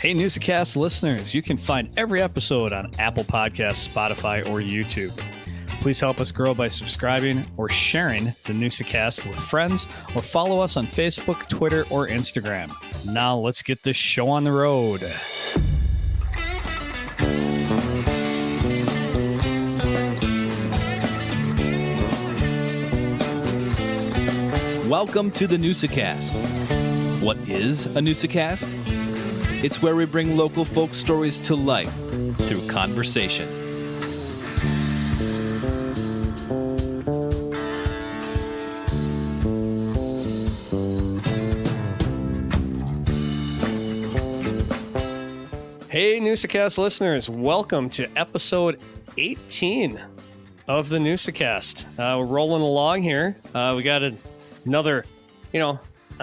Hey, Newsa-Cast listeners, you can find every episode on Apple Podcasts, Spotify, or YouTube. Please help us grow by subscribing or sharing the Newsa-Cast with friends, or follow us on Facebook, Twitter, or Instagram. Now let's get this show on the road. Welcome to the Newsa-Cast. What is a Newsa-Cast? It's where we bring local folk stories to life through conversation. Hey, Newsa-Cast listeners, welcome to episode 18 of the Newsa-Cast. We're rolling along here. We got another,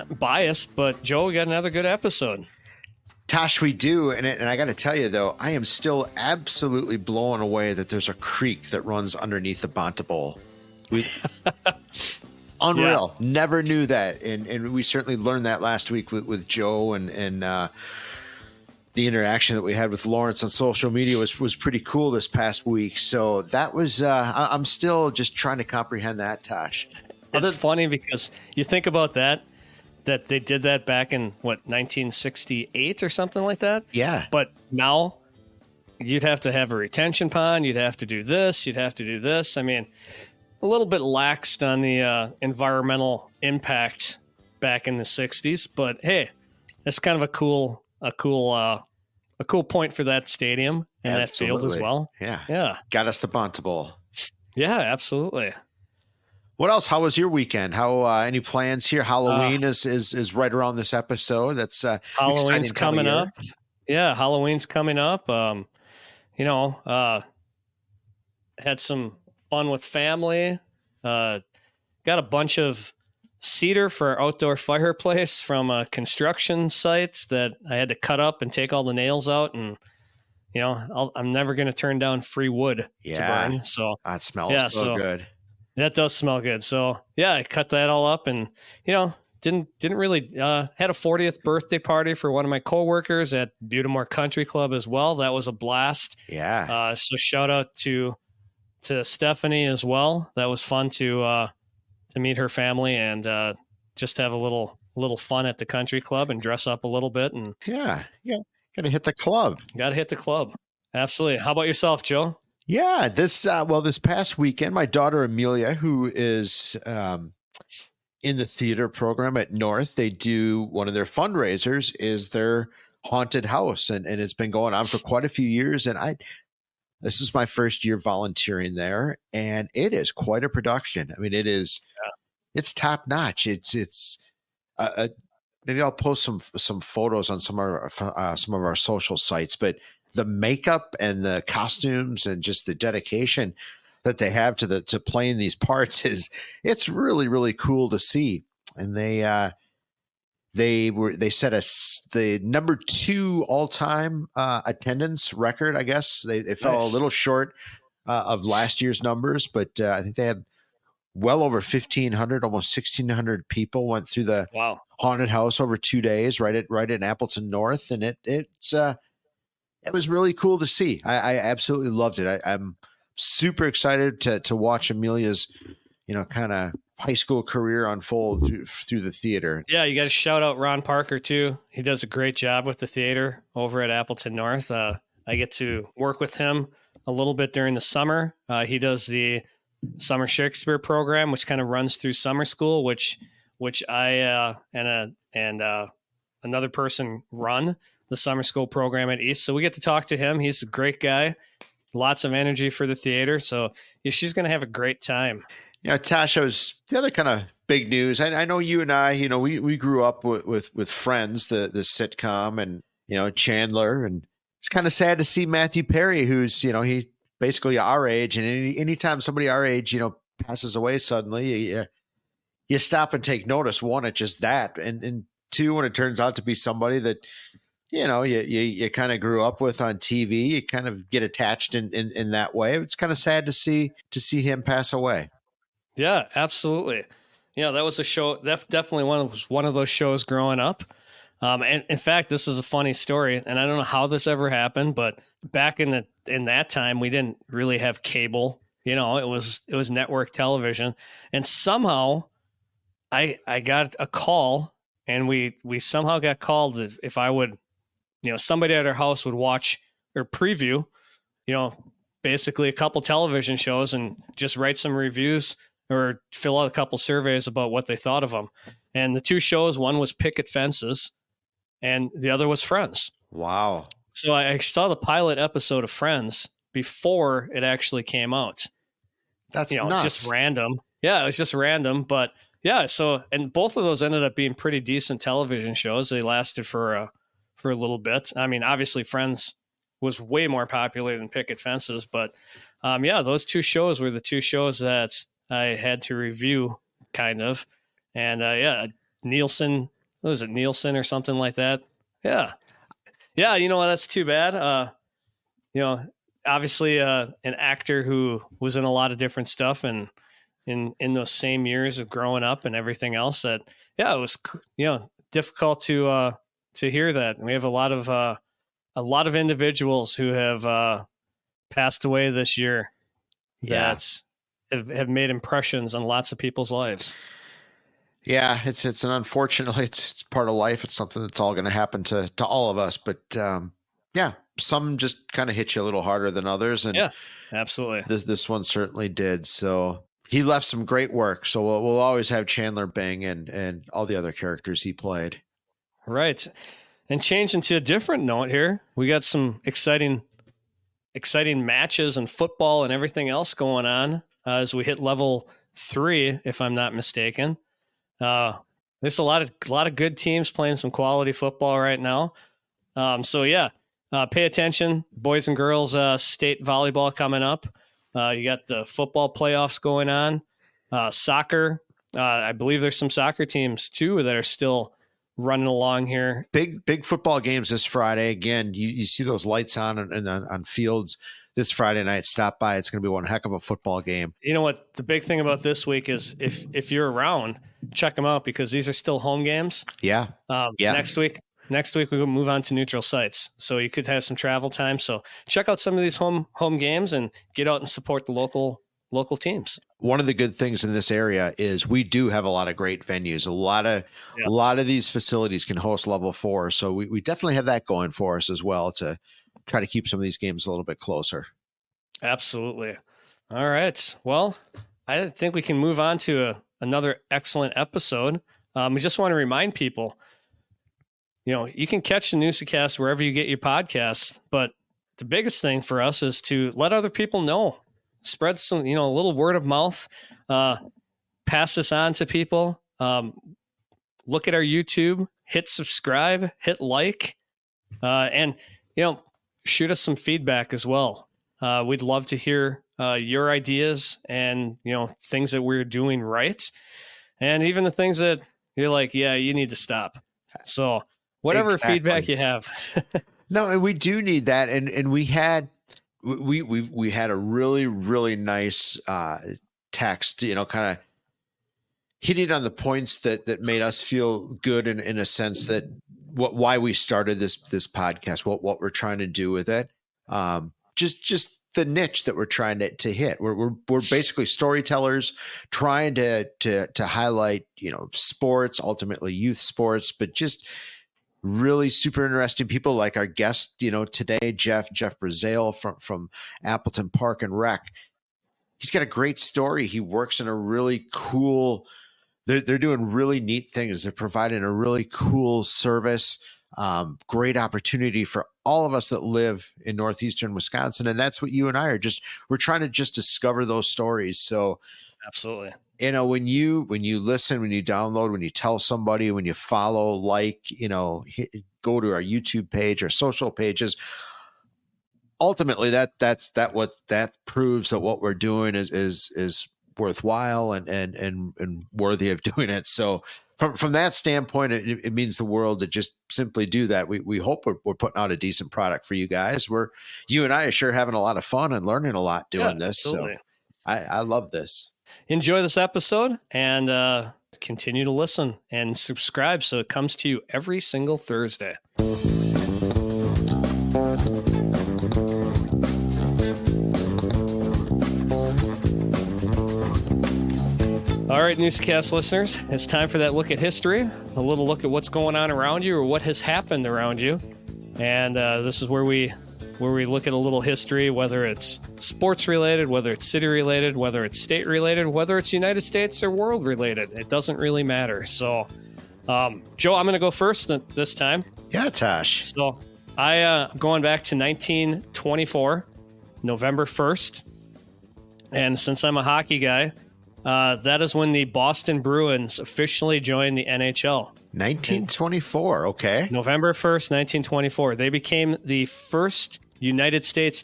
biased, but Joe, we got another good episode. Tosh, we do. And I got to tell you, though, I am still absolutely blown away that there's a creek that runs underneath the Bonta Bowl. Unreal. Yeah. Never knew that. And we certainly learned that last week with Joe and the interaction that we had with Lawrence on social media was pretty cool this past week. So that was, I'm still just trying to comprehend that, Tosh. It's funny because you think about that they did that back in, 1968 or something like that? Yeah. But now you'd have to have a retention pond. You'd have to do this. You'd have to do this. I mean, a little bit laxed on the environmental impact back in the 60s. But, hey, that's kind of a cool point for that stadium and that field as well. Yeah. Yeah. Got us the Bonta Bowl. Yeah, absolutely. What else? How was your weekend? How any plans here? Halloween is right around this episode. That's Halloween's coming up. Yeah, Halloween's coming up. Had some fun with family. Got a bunch of cedar for our outdoor fireplace from construction sites that I had to cut up and take all the nails out, and I'm never going to turn down free wood to burn. So that smells so good. That does smell good. So yeah, I cut that all up, and didn't really had a 40th birthday party for one of my coworkers at Butamore Country Club as well. That was a blast. Yeah. So shout out to Stephanie as well. That was fun to meet her family and just have a little fun at the country club and dress up a little bit. And yeah, gotta hit the club. Gotta hit the club. Absolutely. How about yourself, Joe? Yeah, this past weekend, my daughter Amelia, who is in the theater program at North, they do one of their fundraisers is their haunted house, and it's been going on for quite a few years. And this is my first year volunteering there, and it is quite a production. I mean, it's top notch. It's maybe I'll post some photos on some of our social sites, but the makeup and the costumes and just the dedication that they have to playing these parts it's really, really cool to see. And they set the number 2 all-time attendance record. I guess they fell a little short of last year's numbers, but I think they had well over 1,500, almost 1,600 people went through the haunted house over 2 days, right in Appleton North, and it was really cool to see. I absolutely loved it. I'm super excited to watch Amelia's, kind of high school career unfold through the theater. Yeah, you got to shout out Ron Parker too. He does a great job with the theater over at Appleton North. I get to work with him a little bit during the summer. He does the Summer Shakespeare program, which kind of runs through summer school, which I and another person run the summer school program at East. So we get to talk to him. He's a great guy, lots of energy for the theater. So she's going to have a great time. Tasha, was the other kind of big news. I know you and I, we grew up with Friends, the sitcom, and, Chandler. And it's kind of sad to see Matthew Perry, who's, he basically our age. And anytime somebody our age, passes away suddenly, you stop and take notice. One, it's just that. And two, when it turns out to be somebody that, you kind of grew up with on TV, you kind of get attached in that way. It's kind of sad to see him pass away. Yeah, absolutely. That was a show. That's definitely one of those shows growing up. And in fact, this is a funny story, and I don't know how this ever happened, but back in that time, we didn't really have cable. You know, it was network television, and somehow I got a call, and we somehow got called if I would, somebody at our house would watch or preview, basically a couple television shows and just write some reviews or fill out a couple surveys about what they thought of them. And the two shows, one was Picket Fences and the other was Friends. Wow. So I saw the pilot episode of Friends before it actually came out. That's nuts. Just random. Yeah, it was just random. But yeah, so, and both of those ended up being pretty decent television shows. They lasted for a little bit. I mean, obviously Friends was way more popular than Picket Fences, but those two shows were the two shows that I had to review kind of. And Nielsen, what was it, Nielsen or something like that? Yeah. Yeah, that's too bad. Obviously an actor who was in a lot of different stuff and in those same years of growing up and everything else that, it was, difficult to hear that. And we have a lot of individuals who have passed away this year that have made impressions on lots of people's lives. Yeah, it's unfortunately it's part of life. It's something that's all going to happen to all of us. But some just kind of hit you a little harder than others, and yeah, absolutely. This one certainly did. So he left some great work. So we'll always have Chandler Bing and all the other characters he played. Right, and changing to a different note here, we got some exciting matches and football and everything else going on as we hit level 3, if I'm not mistaken. There's a lot of good teams playing some quality football right now. Pay attention, boys and girls. State volleyball coming up. You got the football playoffs going on. Soccer. I believe there's some soccer teams too that are still running along here. Big football games this Friday. Again, you see those lights on fields this Friday night. Stop by. It's going to be one heck of a football game. You know what? The big thing about this week is if you're around, check them out because these are still home games. Yeah. Next week we will move on to neutral sites. So you could have some travel time. So check out some of these home games and get out and support the local teams. One of the good things in this area is we do have a lot of great venues. A lot of these facilities can host level 4. So we definitely have that going for us as well to try to keep some of these games a little bit closer. Absolutely. All right. Well, I think we can move on to another excellent episode. We just want to remind people, you can catch the Newsa-Cast wherever you get your podcasts, but the biggest thing for us is to let other people know. Spread some, a little word of mouth, pass this on to people. Look at our YouTube, hit subscribe, hit like, and, shoot us some feedback as well. We'd love to hear your ideas and, things that we're doing right. And even the things that you're like, yeah, you need to stop. So whatever feedback you have. No, we do need that. And we had a really, really nice text, kind of hitting on the points that made us feel good in a sense that why we started this podcast, what we're trying to do with it. Just the niche that we're trying to hit. We're basically storytellers trying to highlight, sports, ultimately youth sports, but just really super interesting people like our guest, today, Jeff Brazzale from Appleton Park and Rec. He's got a great story. He works in a really cool, they're doing really neat things. They're providing a really cool service, great opportunity for all of us that live in northeastern Wisconsin. And that's what you and I are we're trying to just discover those stories. So absolutely. When you listen, when you download, when you tell somebody, when you follow, go to our YouTube page or social pages, ultimately that proves that what we're doing is worthwhile and worthy of doing it. So from that standpoint, it means the world to just simply do that. We hope we're putting out a decent product for you guys. You and I are sure having a lot of fun and learning a lot doing this. Absolutely. So I love this. Enjoy this episode, and continue to listen and subscribe so it comes to you every single Thursday. All right, Newsa-Cast listeners, it's time for that look at history, a little look at what's going on around you or what has happened around you. And this is where we look at a little history, whether it's sports related, whether it's city related, whether it's state related, whether it's United States or world related. It doesn't really matter. So, Joe, I'm going to go first this time. Yeah, Tosh. So I'm going back to 1924, November 1st. And since I'm a hockey guy, that is when the Boston Bruins officially joined the NHL. 1924, okay. November 1st, 1924. They became the first United States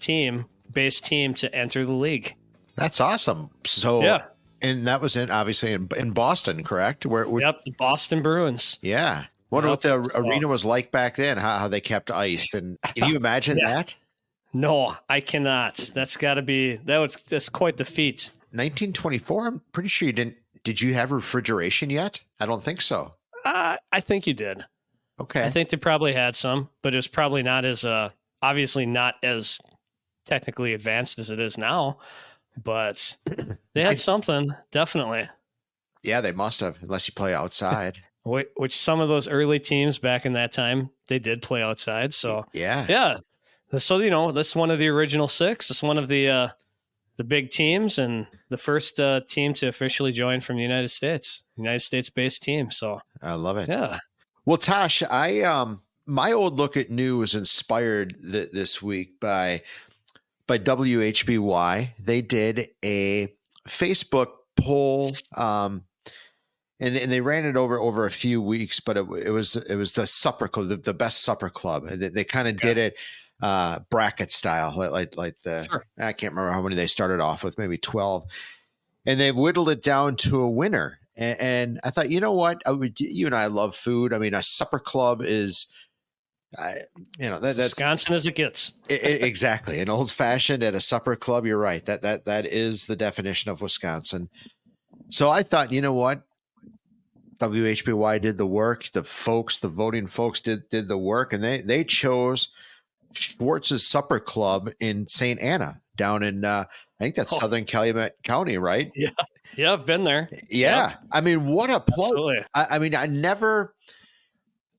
based team to enter the league. That's awesome. So, yeah. And that was obviously in Boston, correct? Yep, the Boston Bruins. Yeah. Wonder what the arena was like back then, how they kept iced. And can you imagine that? No, I cannot. That's quite the feat. 1924, I'm pretty sure you didn't. Did you have refrigeration yet? I don't think so. I think you did. Okay. I think they probably had some, but it was probably not as obviously not as technically advanced as it is now. But they had something, definitely. Yeah, they must have, unless you play outside. Which some of those early teams back in that time, they did play outside. So yeah. So this is one of the original six. It's one of the big teams and the first team to officially join from the United States-based team. So I love it. Yeah. Well, Tosh, my old look at new was inspired this week by WHBY. They did a Facebook poll, and they ran it over a few weeks, but it was the supper club, the best supper club. They kind of did it bracket style, like the Sure. I can't remember how many they started off with, maybe 12, and they whittled it down to a winner. And I thought, you know what, you and I love food. I mean, a supper club is, that's Wisconsin as it gets. Exactly, an old fashioned at a supper club. You're right. That is the definition of Wisconsin. So I thought, you know what, WHBY did the work. The voting folks did the work, and they chose Schwartz's Supper Club in St. Anna down in, I think that's Southern Calumet County, right? Yeah. Yeah, I've been there. Yeah. Yep. I mean, what a plug. Absolutely.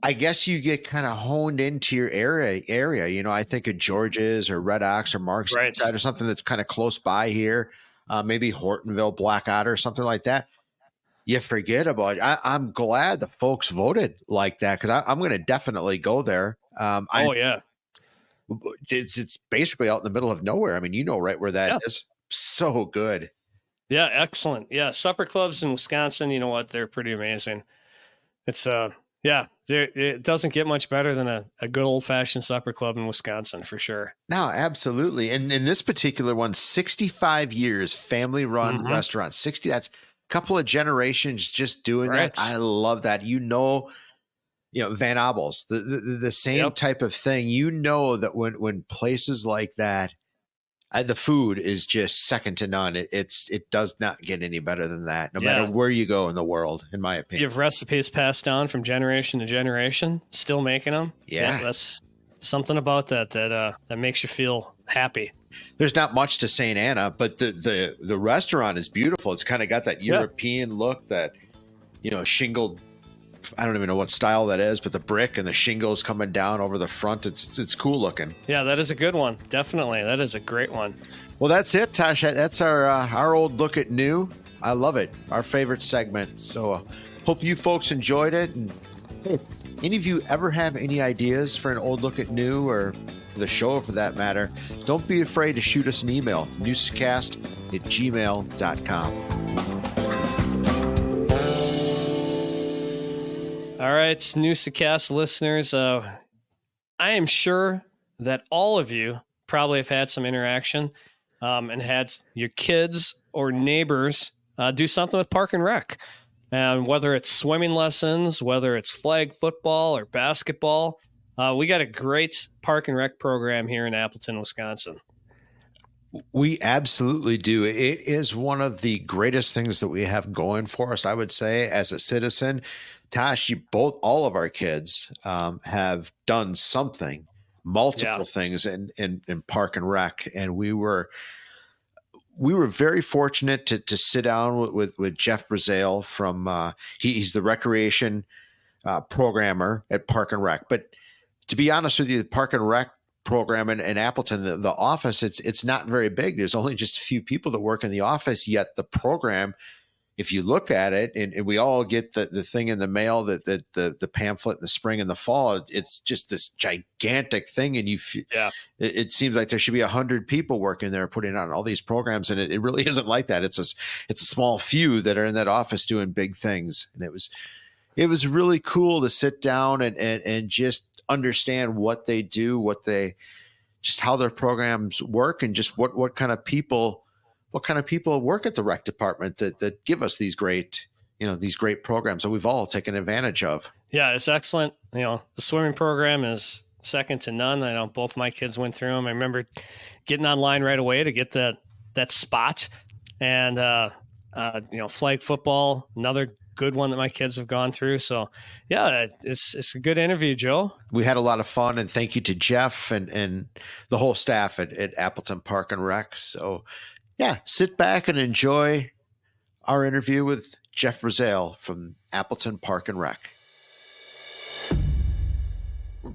I guess you get kind of honed into your area. I think of George's or Red Ox or Mark's right. or something that's kind of close by here. Maybe Hortonville, Black Otter, something like that. You forget about it. I'm glad the folks voted like that, because I'm going to definitely go there. Yeah. It's basically out in the middle of nowhere. I mean, right where that is. So good. Yeah, excellent. Yeah, supper clubs in Wisconsin, you know what? They're pretty amazing. It's it doesn't get much better than a good old-fashioned supper club in Wisconsin, for sure. No, absolutely. And in this particular one, 65 years, family-run restaurant. 60, that's a couple of generations just doing that. I love that. Van Abel's, the same type of thing. That when places like that, the food is just second to none. It does not get any better than that, no matter where you go in the world, in my opinion. You have recipes passed down from generation to generation, still making them. Yeah, that's something about that makes you feel happy. There's not much to St. Anna, but the restaurant is beautiful. It's kind of got that European look, that shingled. I don't even know what style that is, but the brick and the shingles coming down over the front, it's cool looking. Yeah, that is a good one. Definitely. That is a great one. Well, that's it, Tosh. That's our old look at new. I love it. Our favorite segment. So hope you folks enjoyed it. And hey, any of you ever have any ideas for an old look at new, or the show for that matter, don't be afraid to shoot us an email, newscast@gmail.com. All right, Newsa-Cast listeners, I am sure that all of you probably have had some interaction and had your kids or neighbors do something with Park and Rec. And whether it's swimming lessons, whether it's flag football or basketball, we got a great Park and Rec program here in Appleton, Wisconsin. We absolutely do. It is one of the greatest things that we have going for us, I would say, as a citizen. Tash, all of our kids have done something, multiple things in Park and Rec, and we were very fortunate to sit down with Jeff Brazzale from he's the recreation programmer at Park and Rec. But to be honest with you, the Park and Rec program in Appleton, the office, it's not very big. There's only just a few people that work in the office, yet the program, if you look at it, and we all get the thing in the mail, that the pamphlet in the spring and the fall, it's just this gigantic thing. And it seems like there should be 100 people working there putting on all these programs. And it really isn't like that. It's a small few that are in that office doing big things. And it was really cool to sit down and just understand what they do, just how their programs work, and just what kind of people work at the rec department that give us these great programs that we've all taken advantage of. Yeah, it's excellent. The swimming program is second to none. I know both my kids went through them. I remember getting online right away to get that spot, and flag football, another good one that my kids have gone through. So yeah, it's a good interview, Joe. We had a lot of fun, and thank you to Jeff and the whole staff at Appleton Park and Rec. So yeah, sit back and enjoy our interview with Jeff Brazzale from Appleton Park and Rec.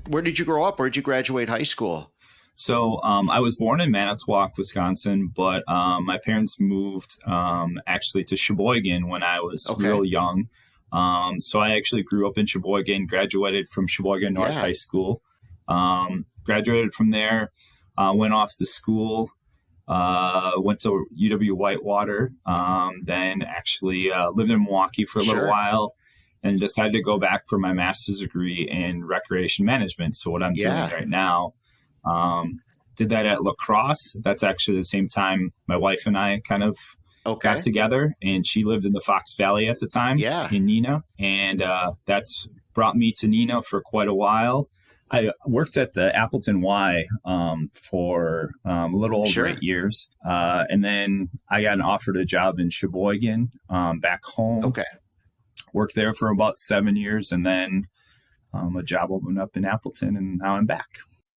Where did you grow up? Where did you graduate high school? So I was born in Manitowoc, Wisconsin, but my parents moved actually to Sheboygan when I was real young. So I actually grew up in Sheboygan, graduated from Sheboygan North High School, graduated from there, went off to school, went to UW Whitewater, then actually lived in Milwaukee for a little while, and decided to go back for my master's degree in recreation management. So what I'm doing right now. Did that at La Crosse. That's actually the same time my wife and I kind of got together, and she lived in the Fox Valley at the time in Neenah. And that's brought me to Neenah for quite a while. I worked at the Appleton Y for a little over 8 years. And then I got offered a job in Sheboygan back home. Worked there for about 7 years, and then a job opened up in Appleton, and now I'm back.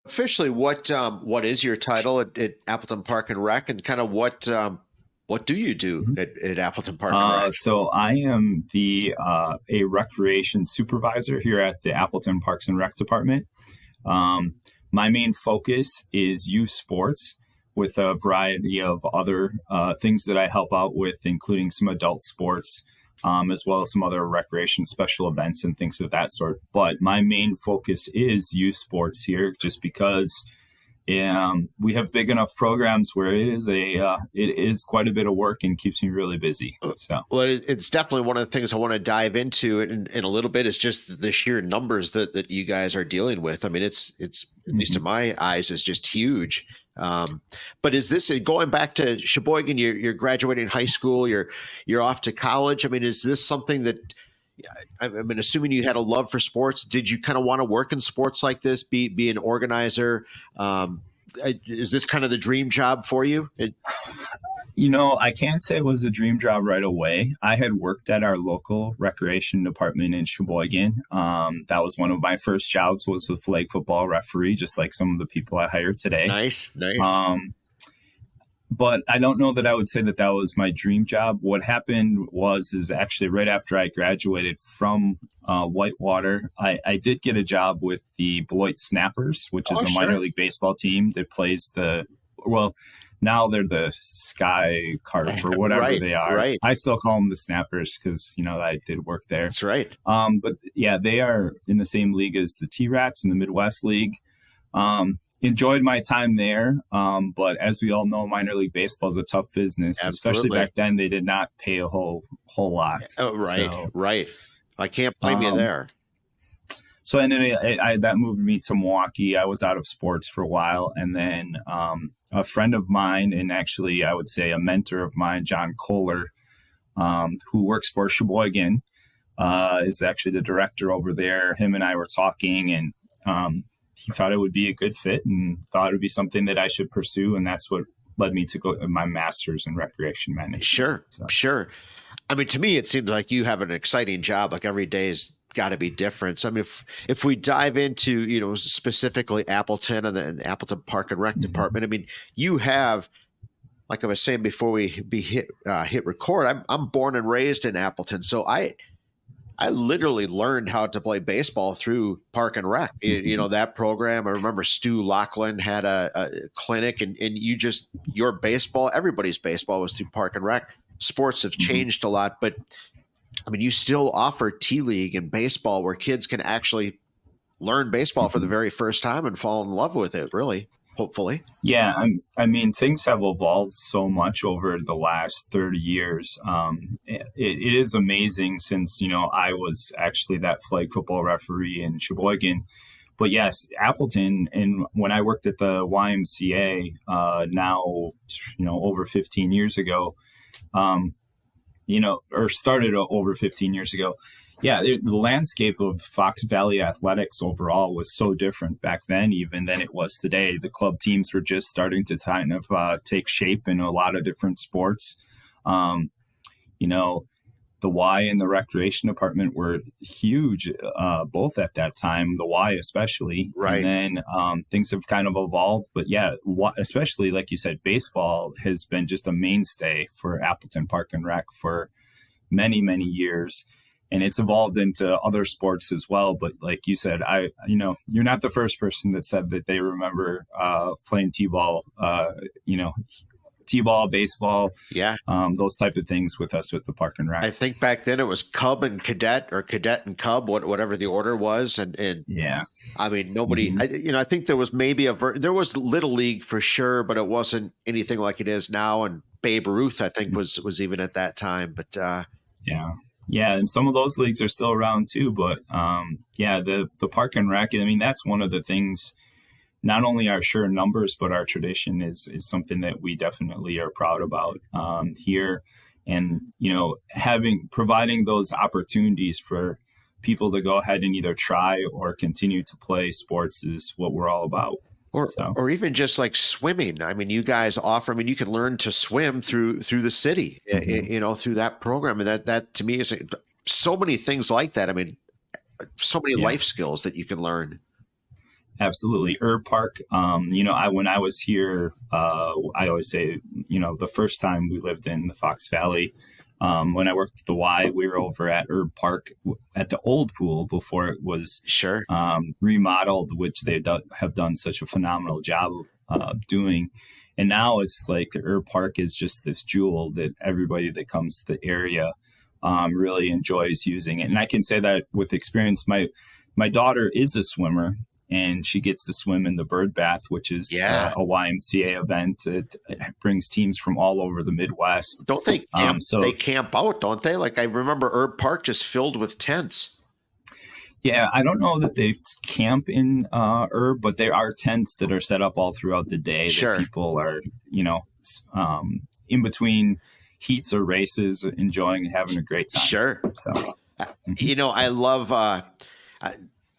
Officially, what is your title at Appleton Park and Rec, and kind of what do you do at Appleton Park and Rec? So I am a recreation supervisor here at the Appleton Parks and Rec department. My main focus is youth sports, with a variety of other things that I help out with, including some adult sports, as well as some other recreation special events and things of that sort. But my main focus is youth sports here, just because we have big enough programs where it is quite a bit of work and keeps me really busy. So, well, it's definitely one of the things I want to dive into in a little bit, is just the sheer numbers that you guys are dealing with. I mean, it's at least in my eyes, is just huge. But is this, going back to Sheboygan, you're graduating high school, you're off to college? I mean, is this something that, I mean, assuming you had a love for sports, did you kind of want to work in sports like this, be an organizer? Is this kind of the dream job for you? I can't say it was a dream job right away. I had worked at our local recreation department in Sheboygan. That was one of my first jobs, was with flag football referee, just like some of the people I hired today. Nice. But I don't know that I would say that was my dream job. What happened is actually right after I graduated from Whitewater, I did get a job with the Beloit Snappers, which is a minor league baseball team that plays now they're the Sky Carp or whatever they are. Right. I still call them the Snappers because, I did work there. That's right. But yeah, they are in the same league as the T-Rats in the Midwest League. Enjoyed my time there. But as we all know, minor league baseball is a tough business. Absolutely. Especially back then, they did not pay a whole lot. Oh, right. I can't blame you there. So anyway, that moved me to Milwaukee. I was out of sports for a while. And then a friend of mine, and actually I would say a mentor of mine, John Kohler, who works for Sheboygan, is actually the director over there. Him and I were talking, and he thought it would be a good fit and thought it would be something that I should pursue. And that's what led me to go my master's in recreation management. Sure. I mean, to me, it seems like you have an exciting job. Like every day's got to be different. So I mean, if we dive into, specifically Appleton and the Appleton Park and Rec department, I mean, you have, like I was saying before we hit record, I'm born and raised in Appleton. So I literally learned how to play baseball through Park and Rec. That program. I remember Stu Laughlin had a clinic, and your baseball, everybody's baseball was through Park and Rec. Sports have changed a lot, but I mean, you still offer T-League and baseball where kids can actually learn baseball for the very first time and fall in love with it, really, hopefully. Yeah, I mean, things have evolved so much over the last 30 years. It is amazing since, I was actually that flag football referee in Sheboygan. But yes, Appleton, and when I worked at the YMCA now, over 15 years ago, or started over 15 years ago. Yeah, the landscape of Fox Valley athletics overall was so different back then, even than it was today. The club teams were just starting to kind of take shape in a lot of different sports. The Y and the recreation department were huge, both at that time, the Y especially. Right. And then things have kind of evolved. But yeah, especially like you said, baseball has been just a mainstay for Appleton Park and Rec for many, many years. And it's evolved into other sports as well. But like you said, you're not the first person that said that they remember playing T-ball, T-ball, baseball, those type of things with us with the Park and Rec. I think back then it was Cub and Cadet, or Cadet and Cub, whatever the order was, and yeah, I mean nobody. I think there was maybe there was Little League for sure, but it wasn't anything like it is now. And Babe Ruth, I think, was even at that time. But yeah, and some of those leagues are still around too. But the Park and Rec. I mean, that's one of the things. Not only our sheer numbers, but our tradition is something that we definitely are proud about here. And, providing those opportunities for people to go ahead and either try or continue to play sports is what we're all about. Or even just like swimming. I mean, you guys offer, you can learn to swim through the city, through that program. And that to me is so many things like that. I mean, so many life skills that you can learn. Absolutely. Herb Park, when I was here, I always say, the first time we lived in the Fox Valley, when I worked at the Y, we were over at Herb Park at the old pool before it was remodeled, which they have done such a phenomenal job of doing. And now it's like the Herb Park is just this jewel that everybody that comes to the area really enjoys using it. And I can say that with experience. My daughter is a swimmer. And she gets to swim in the bird bath, which is a YMCA event. It brings teams from all over the Midwest. Don't they camp? They camp out, don't they? Like I remember Herb Park just filled with tents. Yeah, I don't know that they camp in Herb, but there are tents that are set up all throughout the day that people are, in between heats or races, enjoying and having a great time. Sure. So, I love.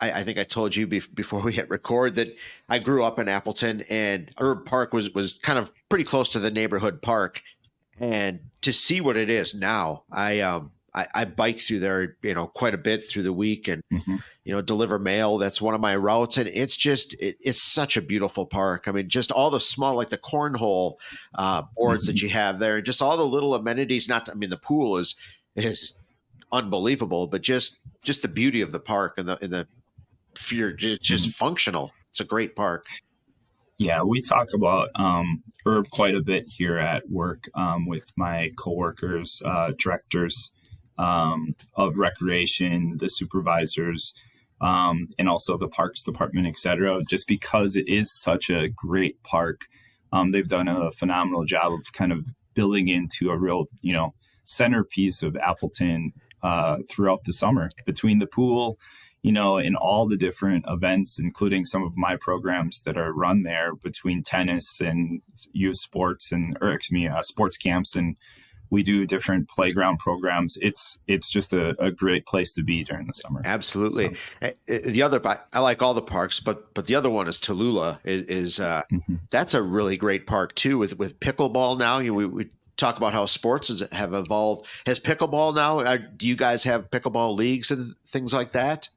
I think I told you before we hit record that I grew up in Appleton, and Herb Park was kind of pretty close to the neighborhood park. And to see what it is now, I bike through there, quite a bit through the week, and deliver mail. That's one of my routes, and it's just it's such a beautiful park. I mean, just all the small, like the cornhole boards that you have there, and just all the little amenities. The pool is unbelievable, but just the beauty of the park and the just functional. It's a great park. Yeah, we talk about Herb quite a bit here at work with my coworkers, directors of recreation, the supervisors, and also the parks department, et cetera, just because it is such a great park. They've done a phenomenal job of kind of building into a real, centerpiece of Appleton throughout the summer between the pool, in all the different events, including some of my programs that are run there between tennis and youth sports sports camps and We do different playground programs. It's just a great place to be during the summer. Absolutely. So. The other, I like all the parks, but the other one is Tallulah. That's a really great park too, with pickleball now. We talk about how sports have evolved. Has pickleball now? Do you guys have pickleball leagues and things like that?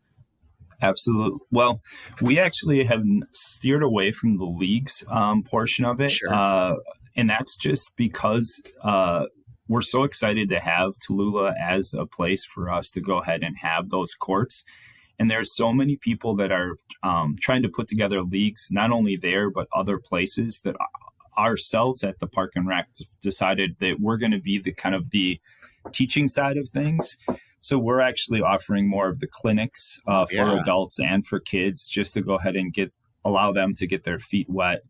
Absolutely. Well, we actually have steered away from the leagues portion of it. Sure. And that's just because we're so excited to have Tallulah as a place for us to go ahead and have those courts. And there's so many people that are trying to put together leagues, not only there, but other places, that ourselves at the Park and Rec decided that we're going to be the kind of the teaching side of things. So we're actually offering more of the clinics for adults and for kids, just to go ahead and allow them to get their feet wet,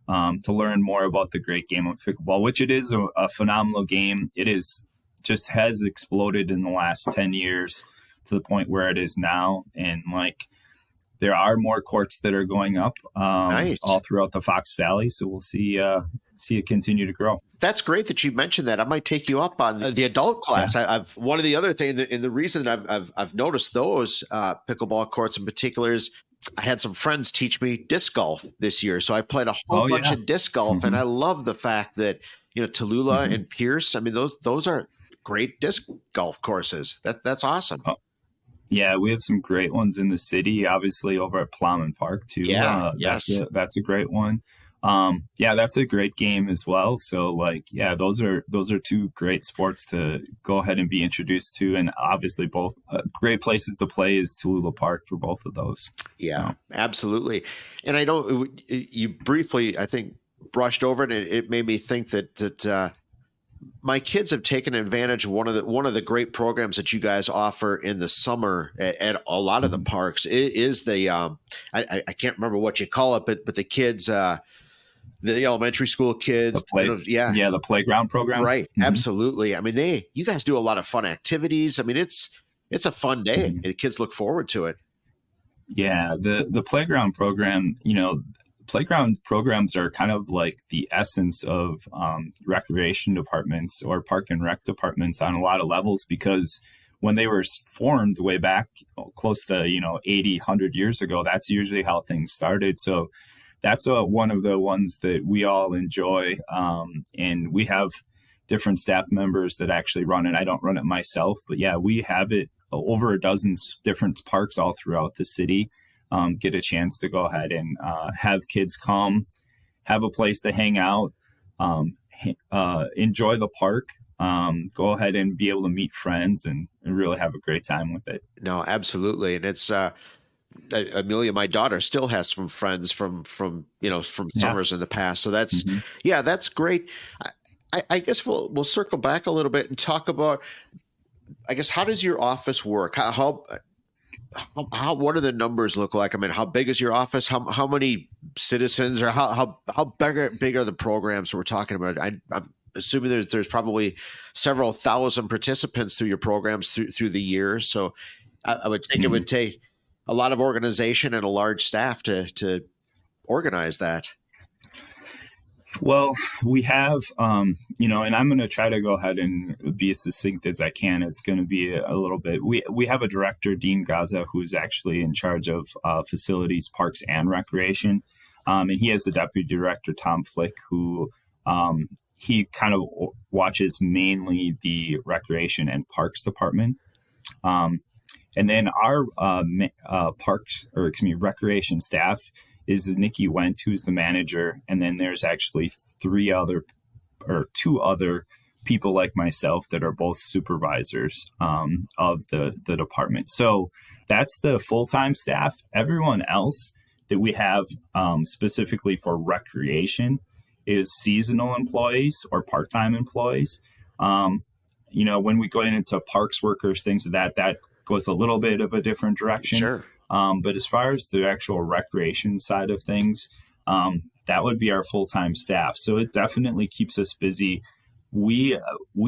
to learn more about the great game of pickleball, which it is a phenomenal game. It has exploded in the last 10 years to the point where it is now. And there are more courts that are going up all throughout the Fox Valley. So we'll see it continue to grow. That's great that you mentioned that. I might take you up on the adult class. Yeah. I've one of the other things, and the reason I've noticed those pickleball courts in particular is I had some friends teach me disc golf this year. So I played a whole bunch of disc golf, and I love the fact that, Tallulah and Pierce, I mean, those are great disc golf courses. That's awesome. Oh. Yeah, we have some great ones in the city, obviously over at Plowman Park too. Yeah, yes. That's a great one. That's a great game as well. So those are two great sports to go ahead and be introduced to. And obviously both great places to play is Tallulah Park for both of those. Yeah, absolutely. And I know you briefly, I think, brushed over it, and it made me think that my kids have taken advantage of one of the great programs that you guys offer in the summer at a lot of the parks. It is the I can't remember what you call it, but the kids, the elementary school kids, the playground program, right? Mm-hmm. Absolutely. I mean, you guys do a lot of fun activities. I mean, it's a fun day. And the kids look forward to it. Yeah, the playground program, playground programs are kind of like the essence of recreation departments or park and rec departments on a lot of levels, because when they were formed way back close to 80, 100 years ago, that's usually how things started. So that's one of the ones that we all enjoy, and we have different staff members that actually run it. I don't run it myself, but we have it over a dozen different parks all throughout the city. Get a chance to go ahead and have kids come, have a place to hang out, enjoy the park, go ahead and be able to meet friends and really have a great time with it. No, absolutely. And it's Amelia, my daughter, still has some friends from summers in the past. So that's that's great. I guess we'll circle back a little bit and talk about, I guess, how does your office work? How what do the numbers look like? I mean, how big is your office? How many citizens, or how big are the programs we're talking about? I'm assuming there's probably several thousand participants through your programs through the years. So I would think it would take a lot of organization and a large staff to organize that. Well, we have, and I'm going to try to go ahead and be as succinct as I can. It's going to be a little bit. We have a director, Dean Gaza, who's actually in charge of facilities, parks, and recreation. And he has the deputy director, Tom Flick, who he kind of watches mainly the recreation and parks department. And then our recreation staff is Nikki Wendt, who's the manager. And then there's actually two other people like myself that are both supervisors of the department. So that's the full-time staff. Everyone else that we have specifically for recreation is seasonal employees or part-time employees. When we go into parks workers, things of that goes a little bit of a different direction. Sure. But as far as the actual recreation side of things, that would be our full-time staff. So it definitely keeps us busy. We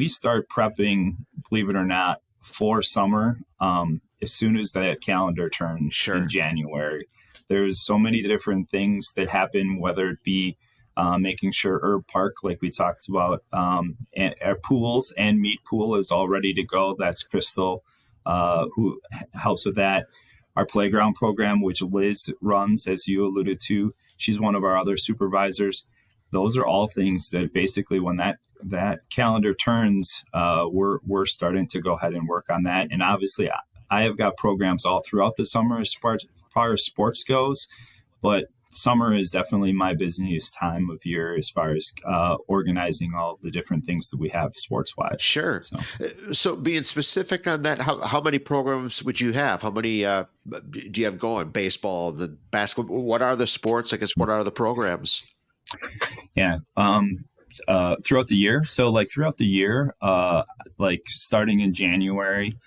start prepping, believe it or not, for summer as soon as that calendar turns in January. There's so many different things that happen, whether it be making sure Herb Park, like we talked about, and our pools and meat pool is all ready to go. That's Crystal, who helps with that. Our playground program, which Liz runs, as you alluded to, she's one of our other supervisors. Those are all things that basically when that calendar turns, we're starting to go ahead and work on that. And obviously, I have got programs all throughout the summer as far as sports goes, but summer is definitely my busiest time of year as far as organizing all the different things that we have sports-wise. Sure. So being specific on that, how many programs would you have? How many do you have going? Baseball, the basketball? What are the sports? I guess what are the programs? Yeah. Throughout the year. So like throughout the year, like starting in January,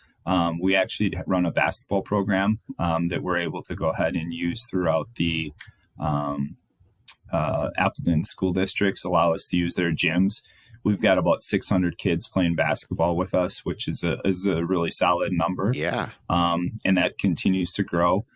we actually run a basketball program that we're able to go ahead and use throughout the Appleton school districts, allow us to use their gyms. We've got about 600 kids playing basketball with us, which is a really solid number. Yeah. And that continues to grow.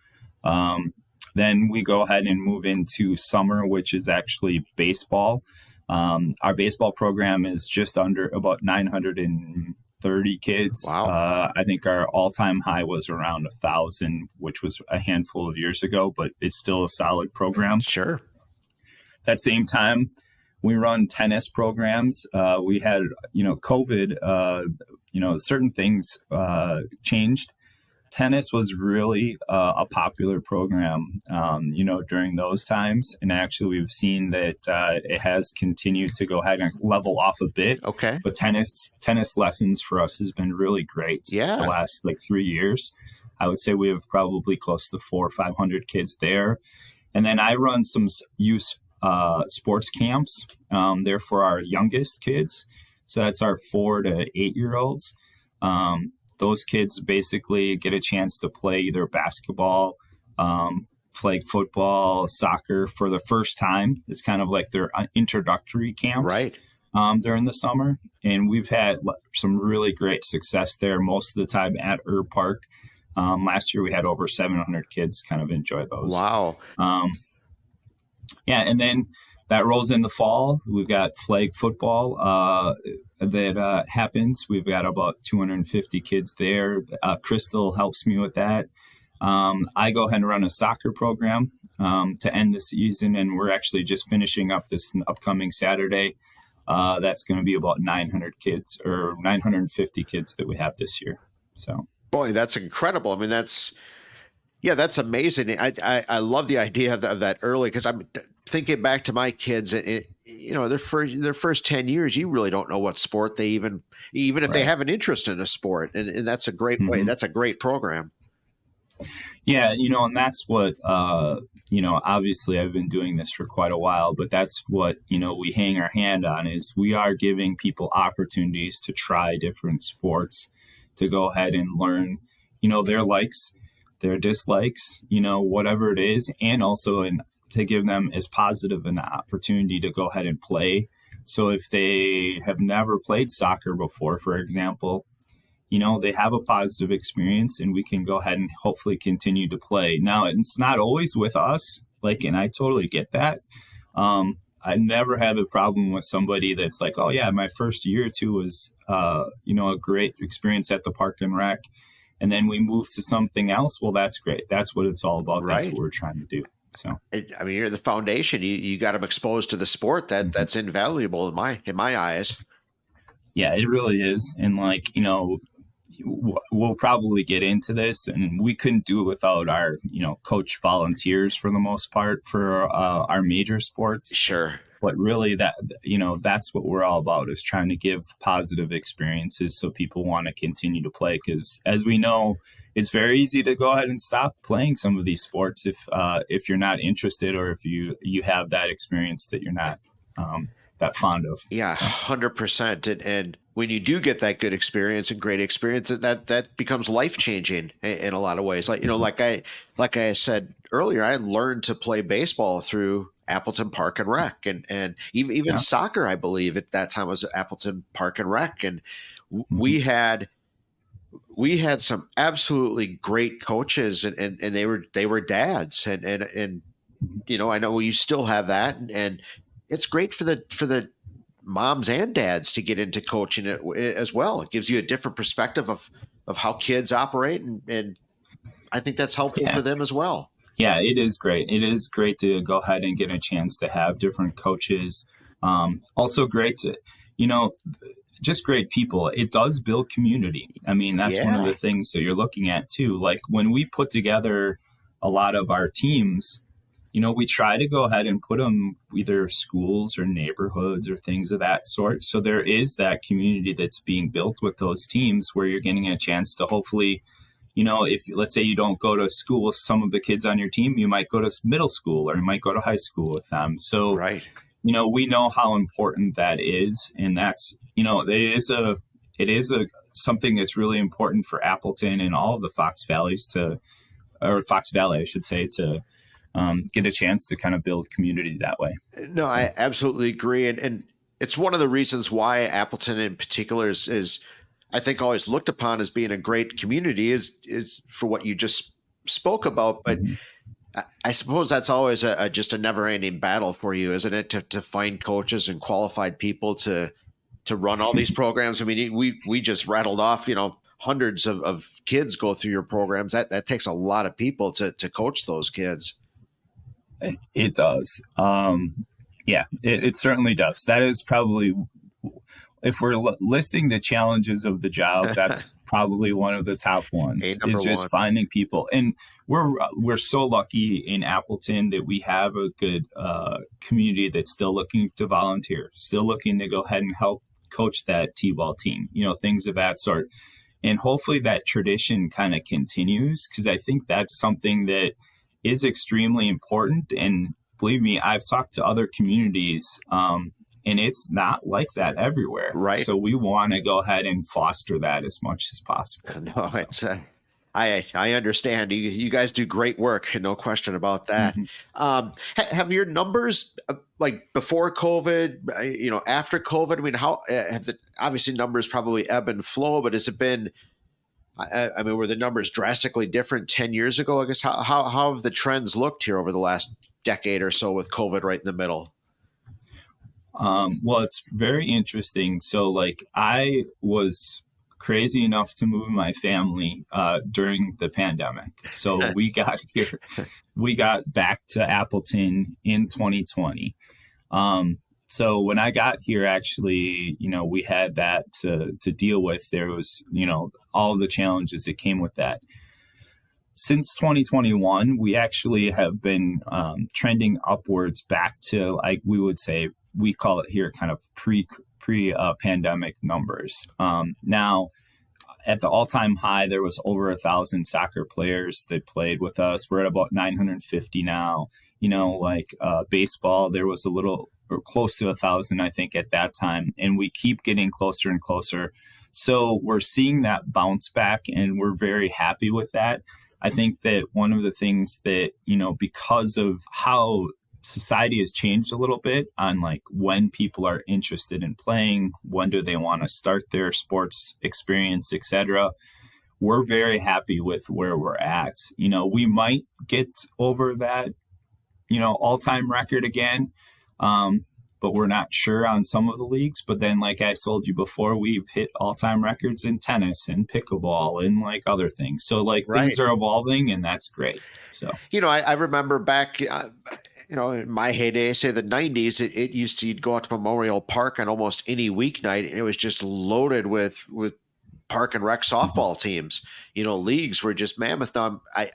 Then we go ahead and move into summer, which is actually baseball. Our baseball program is just under about 930 kids. Wow. I think our all-time high was around 1,000, which was a handful of years ago, but it's still a solid program. Sure. That same time, we run tennis programs. We had, COVID, certain things changed. Tennis was really a popular program, during those times. And actually, we've seen that it has continued to go ahead and level off a bit. Okay. But tennis lessons for us has been really great. Yeah. The last 3 years. I would say we have probably close to 400 or 500 kids there. And then I run some youth sports camps. They're for our youngest kids. So that's our 4 to 8 year olds. Those kids basically get a chance to play either basketball, flag football, soccer for the first time. It's kind of like their introductory camps, right, during the summer. And we've had some really great success there most of the time at Herb Park. Last year we had over 700 kids kind of enjoy those. Wow. Yeah, and then that rolls in the fall. We've got flag football that happens. We've got about 250 kids there. Crystal helps me with that. I go ahead and run a soccer program to end the season, and we're actually just finishing up this upcoming Saturday. That's going to be about 900 kids or 950 kids that we have this year. So, boy, that's incredible. I mean, that's amazing. I love the idea of that early, because I'm thinking back to my kids. Their first 10 years, you really don't know what sport they even if right. they have an interest in a sport, and that's a great way. That's a great program. Yeah, and that's what obviously I've been doing this for quite a while, but that's what we hang our hand on, is we are giving people opportunities to try different sports, to go ahead and learn their likes, their dislikes, whatever it is, and also to give them as positive an opportunity to go ahead and play. So if they have never played soccer before, for example, they have a positive experience, and we can go ahead and hopefully continue to play. Now, it's not always with us, and I totally get that. I never have a problem with somebody that's like, oh yeah, my first year or two was, a great experience at the Park and Rec. And then we move to something else. Well, that's great. That's what it's all about. Right. That's what we're trying to do. So, I mean, you're the foundation. You got them exposed to the sport. That's invaluable in my eyes. Yeah, it really is. And we'll probably get into this, and we couldn't do it without our, coach volunteers for the most part for our major sports. Sure. But really that's what we're all about, is trying to give positive experiences so people want to continue to play. Because as we know, it's very easy to go ahead and stop playing some of these sports if you're not interested, or if you have that experience that you're not that fond of. Yeah, 100%. And when you do get that good experience and great experience, that becomes life-changing in a lot of ways. Like I said earlier, I learned to play baseball through Appleton Park and Rec, and even soccer, I believe at that time was Appleton Park and Rec. And we had some absolutely great coaches, and they were dads, and I know you still have that, and it's great for the moms and dads to get into coaching it as well. It gives you a different perspective of how kids operate, and I think that's helpful for them as well. Yeah, it is great. It is great to go ahead and get a chance to have different coaches. Also great to, just great people. It does build community. I mean, that's one of the things that you're looking at too. Like when we put together a lot of our teams, we try to go ahead and put them either schools or neighborhoods or things of that sort. So there is that community that's being built with those teams where you're getting a chance to hopefully, if let's say you don't go to school with some of the kids on your team, you might go to middle school or you might go to high school with them. So, we know how important that is. And that's, it is something that's really important for Appleton and all of the Fox Valley, I should say, to get a chance to kind of build community that way. No, so. I absolutely agree. And it's one of the reasons why Appleton in particular is I think always looked upon as being a great community is for what you just spoke about. But I suppose that's always just a never ending battle for you, isn't it? To find coaches and qualified people to run all these programs. I mean, we just rattled off, hundreds of kids go through your programs. That takes a lot of people to coach those kids. It does. It certainly does. That is probably, if we're listing the challenges of the job, that's probably one of the top ones. Is just finding people. And we're so lucky in Appleton that we have a good community that's still looking to volunteer, still looking to go ahead and help coach that T-ball team, things of that sort. And hopefully that tradition kind of continues, because I think that's something that is extremely important. And believe me, I've talked to other communities, and it's not like that everywhere. Right. So we want to go ahead and foster that as much as possible. No, it's I understand. You guys do great work, no question about that. Have your numbers, like before COVID, after COVID? I mean, how have obviously numbers probably ebb and flow, but has it been? I mean, were the numbers drastically different 10 years ago? I guess how have the trends looked here over the last decade or so with COVID right in the middle? Well, it's very interesting. So, I was crazy enough to move my family during the pandemic. So we got here, we got back to Appleton in 2020. So when I got here, actually, we had that to deal with. There was, all the challenges that came with that. Since 2021, we actually have been trending upwards back to, we would say, we call it here kind of pre-pandemic numbers. Now, at the all-time high, there was over 1,000 soccer players that played with us. We're at about 950 now. Baseball, there was a little or close to 1,000, I think, at that time. And we keep getting closer and closer. So we're seeing that bounce back, and we're very happy with that. I think that one of the things that, because of how society has changed a little bit on when people are interested in playing, when do they want to start their sports experience, etc. We're very happy with where we're at. We might get over that, all-time record again. But we're not sure on some of the leagues. But then, like I told you before, we've hit all-time records in tennis and pickleball and other things. So things are evolving, and that's great. So, I remember back, in my heyday, say the 90s, it used to, you'd go out to Memorial Park on almost any weeknight, and it was just loaded with park and rec softball teams. Leagues were just mammoth. Now, I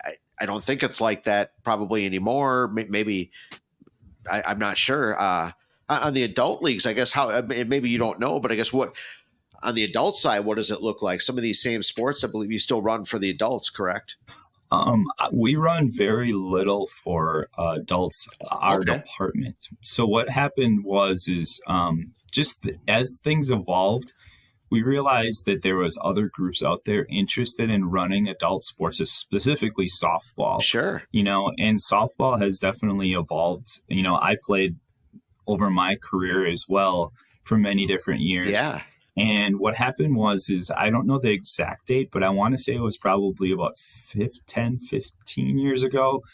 don't think it's like that probably anymore. Maybe I'm not sure. On the adult leagues, I guess maybe you don't know, but I guess what on the adult side, what does it look like? Some of these same sports, I believe you still run for the adults, correct? We run very little for adults, our department. So what happened was just as things evolved, we realized that there was other groups out there interested in running adult sports, specifically softball. Sure. And softball has definitely evolved. I played over my career as well for many different years. Yeah. And what happened was I don't know the exact date, but I want to say it was probably about 10, 15 years ago.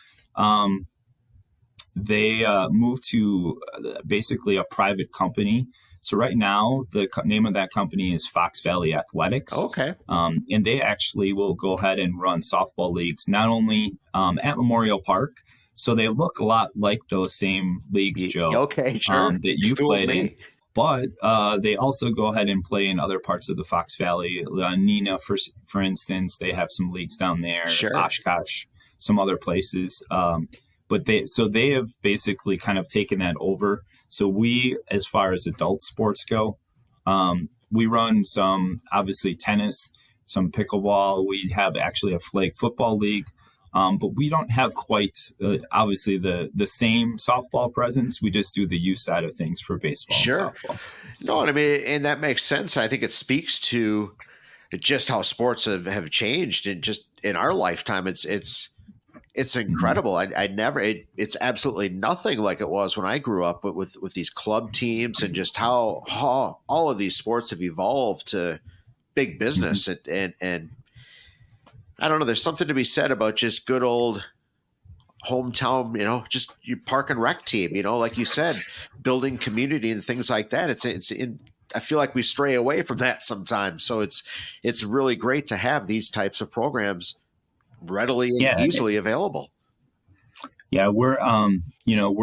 they moved to basically a private company. So right now, the name of that company is Fox Valley Athletics. Okay. And they actually will go ahead and run softball leagues, not only at Memorial Park. So they look a lot like those same leagues, Joe. Okay, sure. That you played in. But they also go ahead and play in other parts of the Fox Valley. Neenah, for instance, they have some leagues down there. Sure. Oshkosh, some other places. But they have basically kind of taken that over. So we, as far as adult sports go, we run some, obviously, tennis, some pickleball. We have actually a flag football league. But we don't have quite, obviously, the same softball presence. We just do the youth side of things for baseball and softball. No, I mean, and that makes sense. I think it speaks to just how sports have changed, and just in our lifetime, it's incredible. It's absolutely nothing like it was when I grew up, but with these club teams and just how all of these sports have evolved to big business and I don't know. There's something to be said about just good old hometown, just your park and rec team, like you said, building community and things like that. I feel like we stray away from that sometimes. So it's really great to have these types of programs readily and easily available. Yeah, we're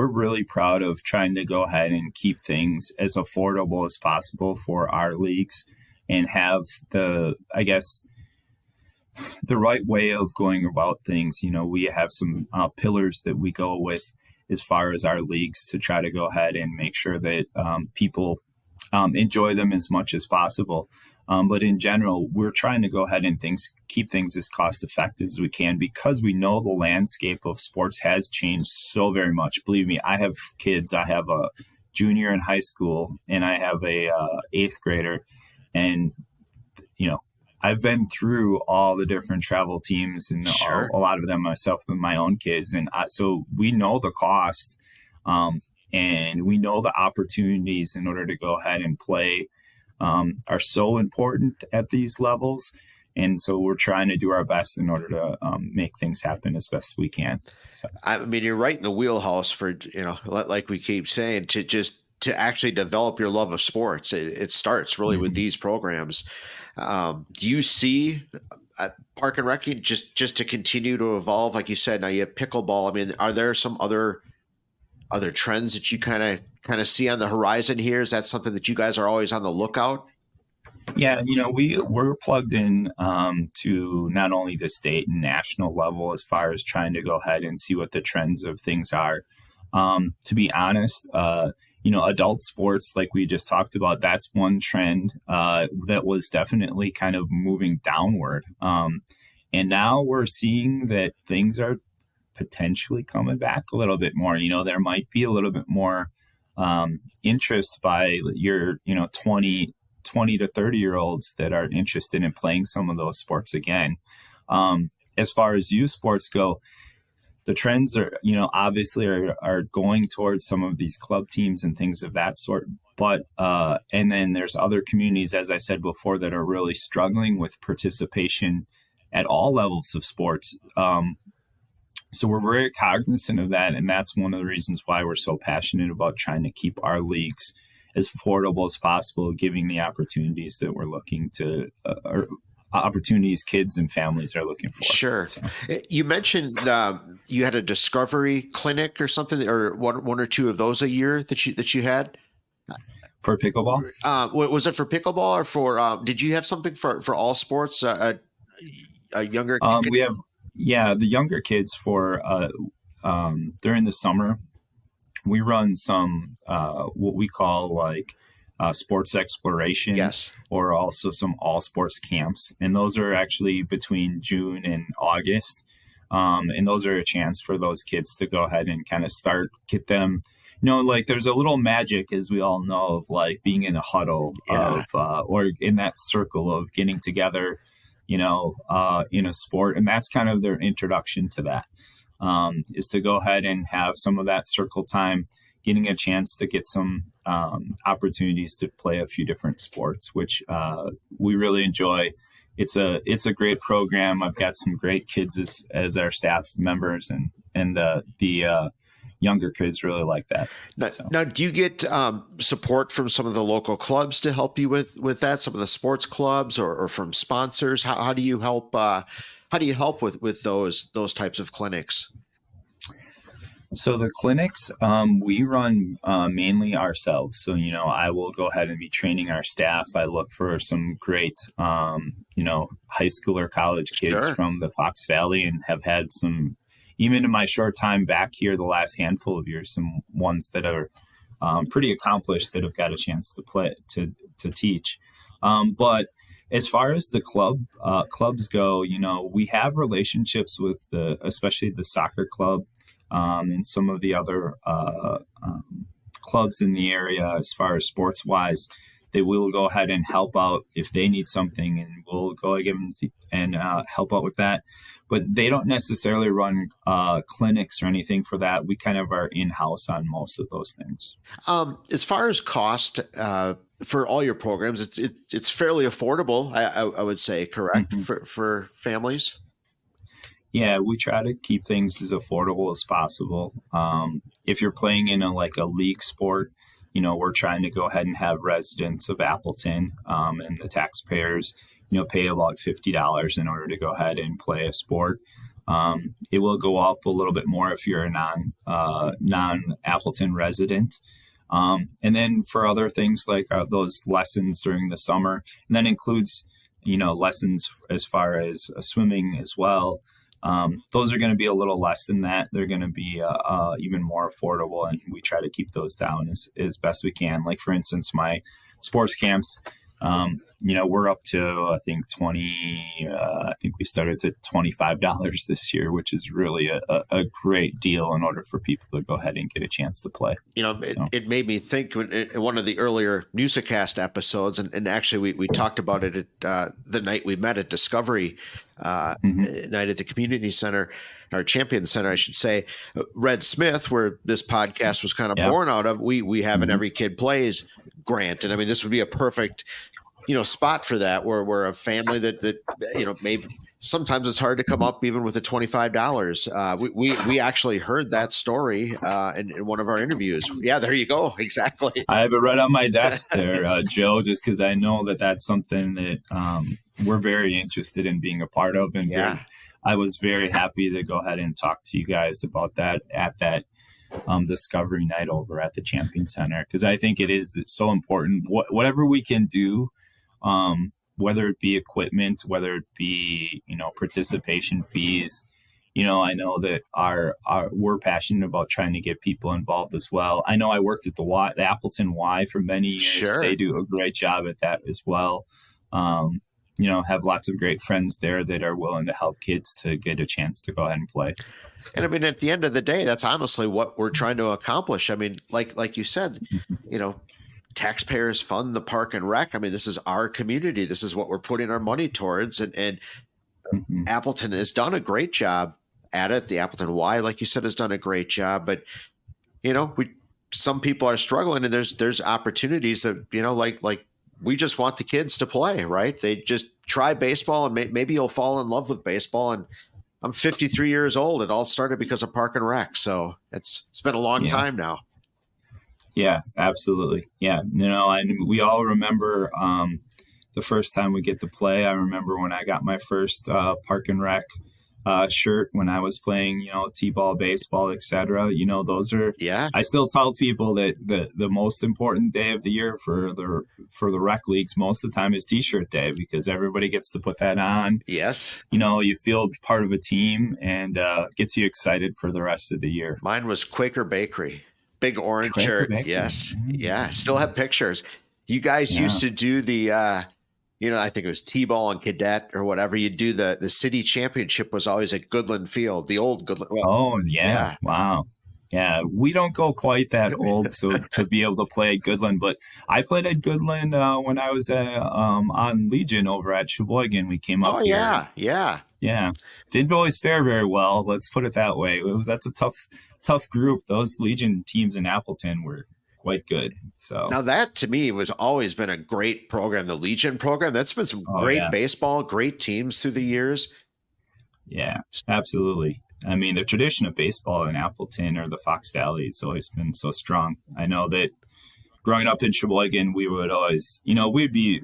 really proud of trying to go ahead and keep things as affordable as possible for our leagues and have the right way of going about things. We have some pillars that we go with as far as our leagues to try to go ahead and make sure that people enjoy them as much as possible. But in general, we're trying to go ahead and keep things as cost effective as we can, because we know the landscape of sports has changed so very much. Believe me, I have kids. I have a junior in high school and I have a 8th grader, and I've been through all the different travel teams and a lot of them myself with my own kids. And so we know the cost and we know the opportunities in order to go ahead and play are so important at these levels. And so we're trying to do our best in order to make things happen as best we can. So. I mean, you're right in the wheelhouse for, like we keep saying, to actually develop your love of sports. It starts really with these programs. Do you see Park and Rec just to continue to evolve? Like you said, now you have pickleball. I mean, are there some other trends that you kind of see on the horizon here? Is that something that you guys are always on the lookout? Yeah, we're plugged in to not only the state and national level as far as trying to go ahead and see what the trends of things are. To be honest, adult sports, like we just talked about, that's one trend that was definitely kind of moving downward. And now we're seeing that things are potentially coming back a little bit more. There might be a little bit more interest by your, 20 to 30-year-olds that are interested in playing some of those sports again. As far as youth sports go, the trends are, obviously are going towards some of these club teams and things of that sort. But, and then there's other communities, as I said before, that are really struggling with participation at all levels of sports. So we're very cognizant of that. And that's one of the reasons why we're so passionate about trying to keep our leagues as affordable as possible, giving the opportunities that we're looking to, opportunities kids and families are looking for. Sure. So. You mentioned you had a discovery clinic or something, or one or two of those a year that you had for pickleball. Was it for pickleball or for? Did you have something for all sports? A younger. We have the younger kids for during the summer. We run some what we call sports exploration, yes, or also some all sports camps. And those are actually between June and August. And those are a chance for those kids to go ahead and kind of get them, there's a little magic, as we all know, of being in a huddle or in that circle of getting together, in a sport. And that's kind of their introduction to that, is to go ahead and have some of that circle time, getting a chance to get some opportunities to play a few different sports, which we really enjoy. It's a great program. I've got some great kids as our staff members, and the younger kids really like that. Now, do you get support from some of the local clubs to help you with that? Some of the sports clubs, or from sponsors? How do you help? How do you help with those types of clinics? So the clinics, we run mainly ourselves. So, I will go ahead and be training our staff. I look for some great, high school or college kids from the Fox Valley, and have had some, even in my short time back here, the last handful of years, some ones that are pretty accomplished that have got a chance to play, to teach. But as far as the clubs go, we have relationships with especially the soccer club, and some of the other clubs in the area. As far as sports wise, they will go ahead and help out if they need something, and we'll go give them and help out with that. But they don't necessarily run clinics or anything for that. We kind of are in-house on most of those things. As far as cost for all your programs, it's fairly affordable, I would say, correct, for families? Yeah, we try to keep things as affordable as possible. If you're playing in a league sport, we're trying to go ahead and have residents of Appleton and the taxpayers, pay about $50 in order to go ahead and play a sport. It will go up a little bit more if you're a non-Appleton resident. And then for other things like those lessons during the summer, and that includes, lessons as far as swimming as well. Those are going to be a little less than that. They're going to be even more affordable, and we try to keep those down as best we can. Like, for instance, my sports camps, we're up to, I think I think we started at $25 this year, which is really a great deal in order for people to go ahead and get a chance to play. It made me think in one of the earlier Newsa-Cast episodes, and actually we talked about it at the night we met at Discovery night at the community center, our Champion Center, I should say. Red Smith, where this podcast was kind of born out of, we have an Every Kid Plays grant. And I mean, this would be a perfect, spot for that, where a family that maybe sometimes it's hard to come up even with the $25. We actually heard that story in one of our interviews. Yeah, there you go. Exactly. I have it right on my desk there, Joe, just because I know that that's something that we're very interested in being a part of. And I was very happy to go ahead and talk to you guys about that at that Discovery night over at the Champion Center, because I think it's so important. Whatever we can do, whether it be equipment, whether it be, participation fees, I know that we're passionate about trying to get people involved as well. I know I worked at the Appleton Y for many years. Sure. They do a great job at that as well. Have lots of great friends there that are willing to help kids to get a chance to go ahead and play. And I mean, at the end of the day, that's honestly what we're trying to accomplish. I mean, like you said, taxpayers fund the park and rec. I mean, this is our community. This is what we're putting our money towards. And Appleton has done a great job at it. The Appleton Y, like you said, has done a great job. But, some people are struggling, and there's opportunities that, like we just want the kids to play, right? They just try baseball, and maybe you'll fall in love with baseball. And I'm 53 years old. It all started because of Park and Rec. So it's been a long time now. Yeah, absolutely. Yeah. We all remember the first time we get to play. I remember when I got my first Park and Rec shirt when I was playing, t-ball, baseball, etc. Those are, I still tell people that the most important day of the year for the rec leagues most of the time is t-shirt day, because everybody gets to put that on. Yes. You feel part of a team, and gets you excited for the rest of the year. Mine was Quaker Bakery, big orange shirt. Bakery. Yes. Yeah. Still have pictures. You guys used to do the, I think it was T-ball and cadet or whatever. You do the city championship was always at Goodland Field, the old Goodland. Well, Wow. Yeah, we don't go quite that old to be able to play at Goodland, but I played at Goodland when I was on Legion over at Sheboygan. We came up here. Yeah. Didn't always fare very well. Let's put it that way. That's a tough group. Those Legion teams in Appleton were quite good. So now that to me was always been a great program. The Legion program, that's been some great baseball, great teams through the years. Yeah, absolutely. I mean, the tradition of baseball in Appleton or the Fox Valley has always been so strong. I know that growing up in Sheboygan, we would always, we'd be,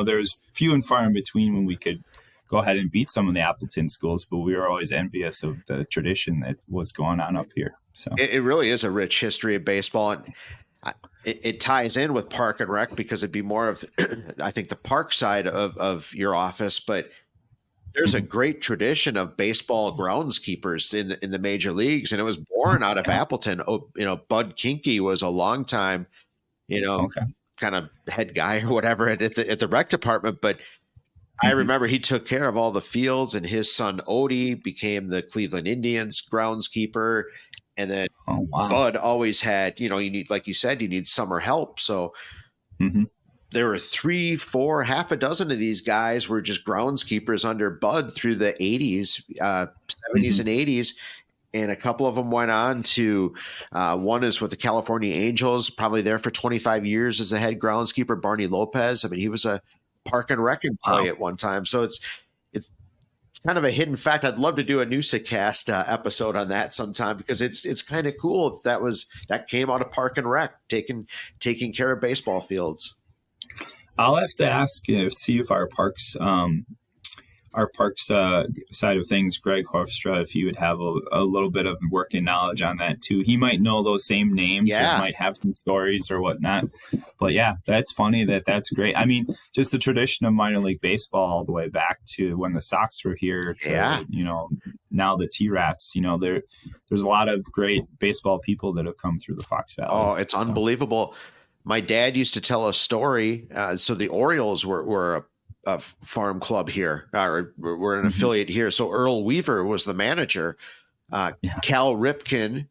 there's few and far in between when we could go ahead and beat some of the Appleton schools, but we were always envious of the tradition that was going on up here. So it really is a rich history of baseball. And it ties in with Park and Rec because it'd be more of, I think, the park side of your office, but there's a great tradition of baseball groundskeepers in the major leagues, and it was born out of Appleton. Bud Kinky was a long time, kind of head guy or whatever at the rec department. But I remember he took care of all the fields, and his son Odie became the Cleveland Indians groundskeeper. And then Bud always had, you need, like you said, you need summer help. So there were 3, 4, half a dozen of these guys were just groundskeepers under Bud through the 80s, 70s and 80s. And a couple of them went on to, one is with the California Angels, probably there for 25 years as a head groundskeeper, Barney Lopez. I mean, he was a Park and Rec employee at one time. So it's kind of a hidden fact. I'd love to do a Newsa-Cast episode on that sometime because it's kind of cool that came out of Park and Rec, taking care of baseball fields. I'll have to ask see if our parks side of things, Greg Hofstra, if he would have a little bit of working knowledge on that too. He might know those same names or might have some stories or whatnot. But yeah, that's funny. That's great. I mean, just the tradition of minor league baseball all the way back to when the Sox were here to, now the T-Rats, there's a lot of great baseball people that have come through the Fox Valley. Oh, it's unbelievable. My dad used to tell a story. So the Orioles were a farm club here, or we're an affiliate here. So Earl Weaver was the manager. Cal Ripken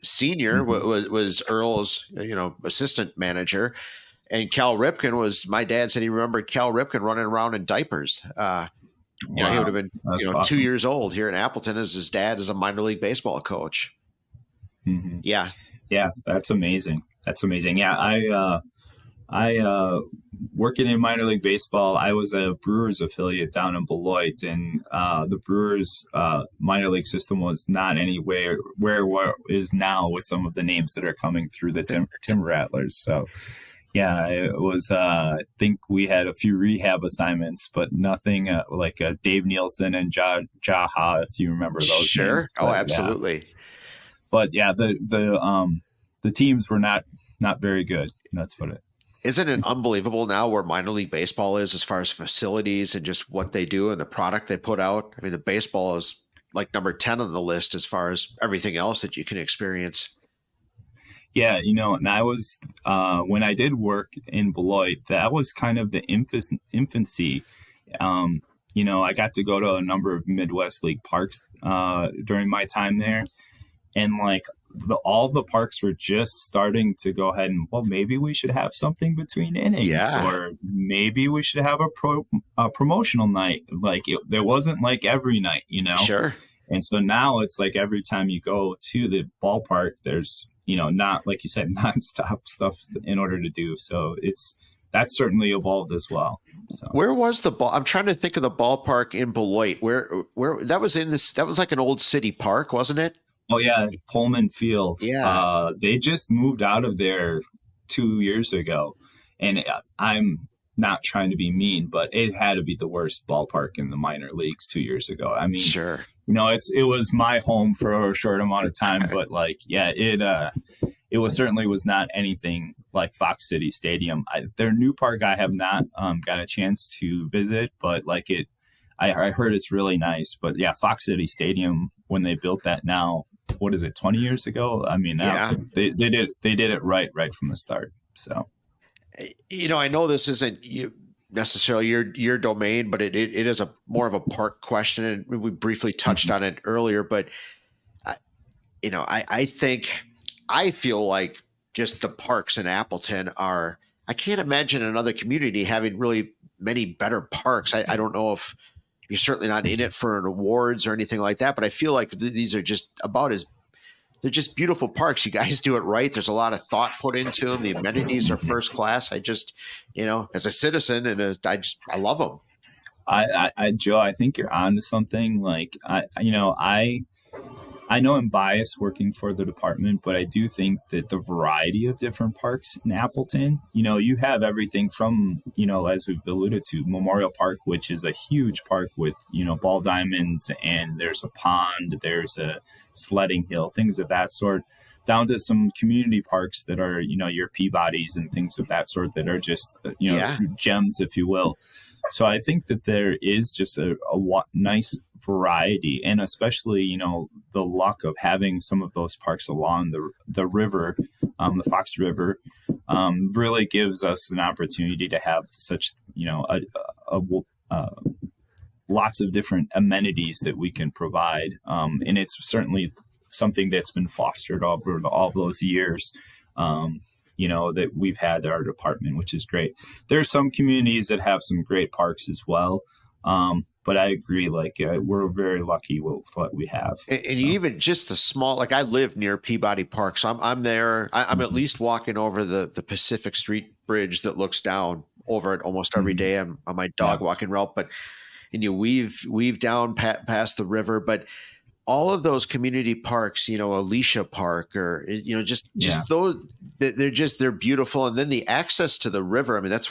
Sr. was Earl's, assistant manager. And Cal Ripken my dad said he remembered Cal Ripken running around in diapers. He would have been, awesome. 2 years old here in Appleton as his dad is a minor league baseball coach. Mm-hmm. Yeah. Yeah. That's amazing. Yeah. I working in minor league baseball, I was a Brewers affiliate down in Beloit, and the Brewers minor league system was not anywhere where it is now with some of the names that are coming through the Timber Rattlers. So, yeah, it was. I think we had a few rehab assignments, but nothing like Dave Nielsen and Jaha, if you remember those. Sure. Names. Oh, absolutely. Yeah. But yeah, the teams were not very good. That's what it. Isn't it unbelievable now where minor league baseball is as far as facilities and just what they do and the product they put out? I mean, the baseball is like number 10 on the list as far as everything else that you can experience. Yeah, and I was, when I did work in Beloit, that was kind of the infancy. I got to go to a number of Midwest League parks during my time there. And all the parks were just starting to go ahead and, well, maybe we should have something between innings, or maybe we should have a promotional night. There wasn't every night, Sure. And so now it's every time you go to the ballpark, there's, not, like you said, nonstop stuff in order to do. So that's certainly evolved as well. So. Where was the ball? I'm trying to think of the ballpark in Beloit. Where that was that was like an old city park, wasn't it? Oh, yeah, Pullman Field. Yeah. They just moved out of there 2 years ago. And I'm not trying to be mean, but it had to be the worst ballpark in the minor leagues 2 years ago. I mean, sure. It was my home for a short amount of time, but it was certainly was not anything like Fox City Stadium. Their new park I have not got a chance to visit, but I heard it's really nice. But yeah, Fox City Stadium, when they built that now, what is it, 20 years ago? I mean, they did it right from the start. So, I know this isn't necessarily your domain, but it is more of a park question, and we briefly touched on it earlier. But I feel like just the parks in Appleton I can't imagine another community having really many better parks. I don't know if you're certainly not in it for an awards or anything like that, but I feel like these are just they're just beautiful parks. You guys do it right. There's a lot of thought put into them. The amenities are first class. I just, as a citizen, and I love them. Joe, I think you're onto something. I know I'm biased working for the department, but I do think that the variety of different parks in Appleton, you have everything from, as we've alluded to, Memorial Park, which is a huge park with, ball diamonds, and there's a pond, there's a sledding hill, things of that sort, down to some community parks that are, your Peabodys and things of that sort that are just, gems, if you will. So I think that there is just a nice variety, and especially, the luck of having some of those parks along the river, the Fox River, really gives us an opportunity to have such, lots of different amenities that we can provide. And it's certainly something that's been fostered over all those years, that we've had our department, which is great. There's some communities that have some great parks as well. But I agree, we're very lucky with what we have. And you even just a small, I live near Peabody Park, so I'm there. I'm at least walking over the Pacific Street Bridge that looks down over it almost every day on my dog walking route. And you weave down past the river, but all of those community parks, Alicia Park, or just those, they're beautiful. And then the access to the river. I mean, that's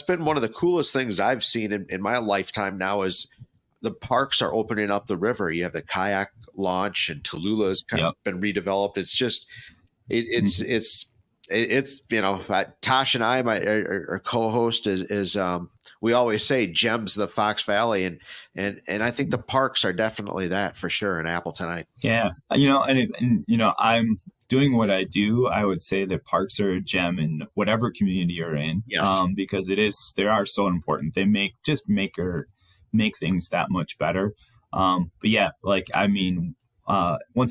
been one of the coolest things I've seen in my lifetime now, is the parks are opening up the river. You have the kayak launch, and Tallulah's kind of been redeveloped. It's just Tosh and I, our co-host is we always say gems of the Fox Valley, and I think the parks are definitely that for sure in Appleton. I'm doing what I do. I would say that parks are a gem in whatever community you're in, because they are so important. They make things that much better. Once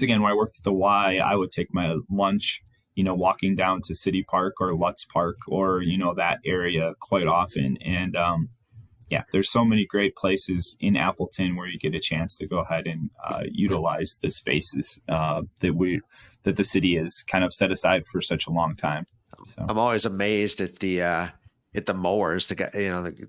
again, when I worked at the Y, I would take my lunch, walking down to City Park or Lutz Park or, that area quite often. And there's so many great places in Appleton where you get a chance to go ahead and utilize the spaces that the city has kind of set aside for such a long time. So I'm always amazed at the mowers, the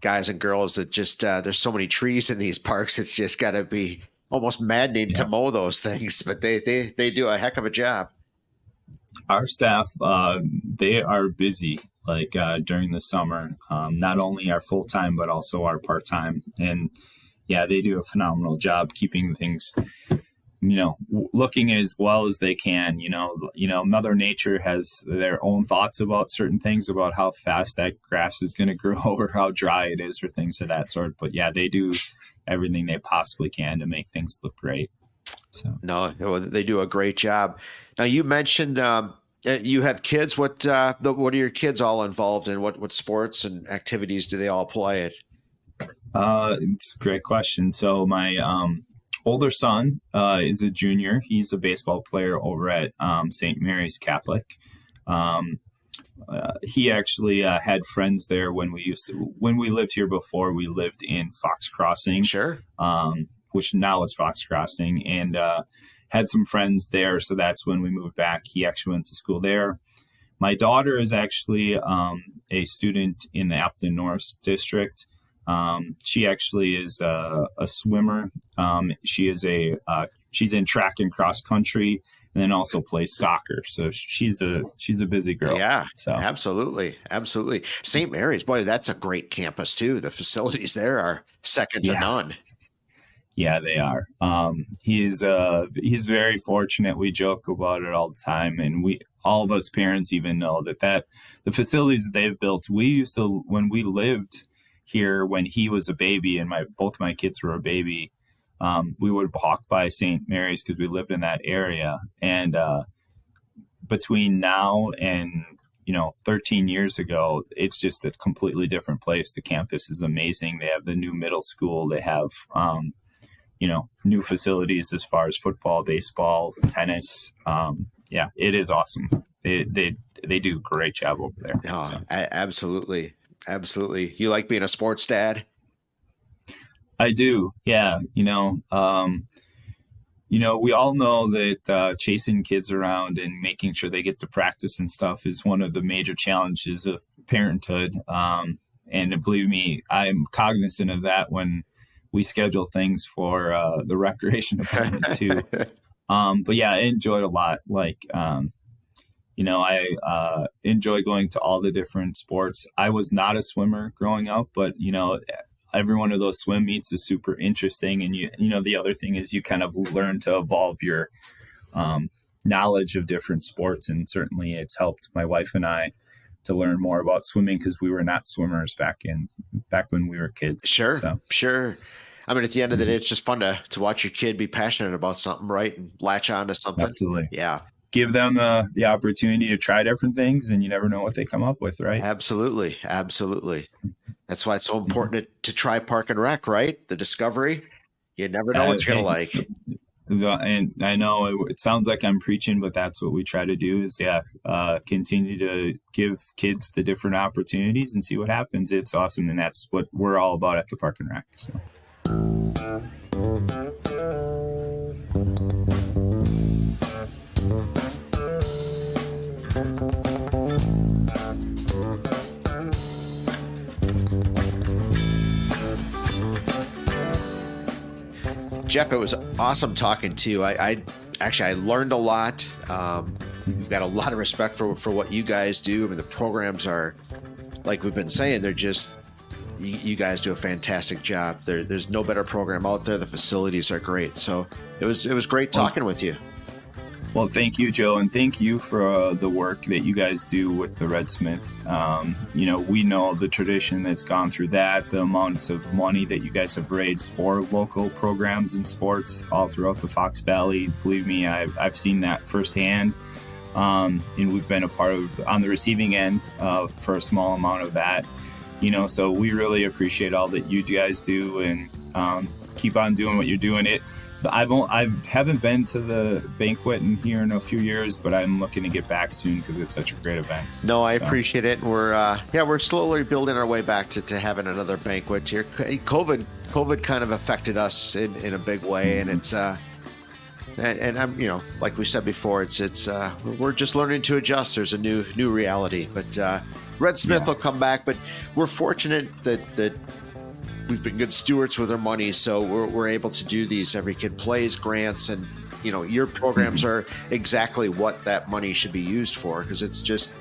guys and girls that just there's so many trees in these parks. It's just got to be almost maddening to mow those things, but they do a heck of a job. Our staff, they are busy during the summer, not only our full-time, but also our part-time. And they do a phenomenal job keeping things, looking as well as they can. Mother Nature has their own thoughts about certain things, about how fast that grass is going to grow or how dry it is or things of that sort. But they do everything they possibly can to make things look great. So they do a great job. Now, you mentioned you have kids. What are your kids all involved in? What sports and activities do they all play at? It's a great question. So my older son is a junior. He's a baseball player over at St. Mary's Catholic. He actually had friends there when we lived here before. We lived in Fox Crossing, which now is Fox Crossing, and had some friends there. So that's when we moved back. He actually went to school there. My daughter is actually a student in the Appleton North District. She actually is a swimmer. She's in track and cross country, and then also plays soccer. So she's a busy girl. Yeah, so absolutely. St. Mary's, boy, that's a great campus too. The facilities there are second to none. Yeah, they are. He's very fortunate. We joke about it all the time, and all of us parents even know that the facilities they've built. We used to, when we lived here, when he was a baby and both my kids were a baby, we would walk by St. Mary's because we lived in that area. And between now and 13 years ago, it's just a completely different place. The campus is amazing. They have the new middle school. They have new facilities as far as football, baseball, tennis. It is awesome. They do a great job over there. Oh, so. Absolutely. You like being a sports dad? I do. Yeah. We all know that chasing kids around and making sure they get to practice and stuff is one of the major challenges of parenthood. And believe me, I'm cognizant of that when we schedule things for the recreation department too. But yeah, I enjoyed a lot. Like, I enjoy going to all the different sports. I was not a swimmer growing up, but every one of those swim meets is super interesting. And the other thing is you kind of learn to evolve your knowledge of different sports. And certainly it's helped my wife and I to learn more about swimming, because we were not swimmers back when we were kids. Sure. I mean, at the end of the day, it's just fun to watch your kid be passionate about something, right? And latch on to something. Absolutely. Yeah. Give them the opportunity to try different things, and you never know what they come up with, right? Absolutely. That's why it's so important to try Park and Rec, right? The discovery. You never know what you're going to like. And I know it sounds like I'm preaching, but that's what we try to do is, continue to give kids the different opportunities and see what happens. It's awesome. And that's what we're all about at the Park and Rec. So. Jeff, it was awesome talking to you. I learned a lot. We've got a lot of respect for what you guys do. I mean, the programs are, like we've been saying, they're just, you guys do a fantastic job. There's no better program out there. The facilities are great. So it was great talking with you. Well, thank you, Joe, and thank you for the work that you guys do with the Red Smith. We know the tradition that's gone through that, the amounts of money that you guys have raised for local programs and sports all throughout the Fox Valley. Believe me, I've seen that firsthand, and we've been a part of on the receiving end for a small amount of that. So we really appreciate all that you guys do, and keep on doing what you're doing. I haven't been to the banquet here in a few years, but I'm looking to get back soon because it's such a great event. No, I appreciate it. We're slowly building our way back to having another banquet here. COVID kind of affected us in a big way, and it's and I'm like we said before, it's we're just learning to adjust. There's a new reality, but Red Smith will come back. But we're fortunate that we've been good stewards with our money, so we're able to do these. Every Kid Plays grants, and your programs are exactly what that money should be used for, because it's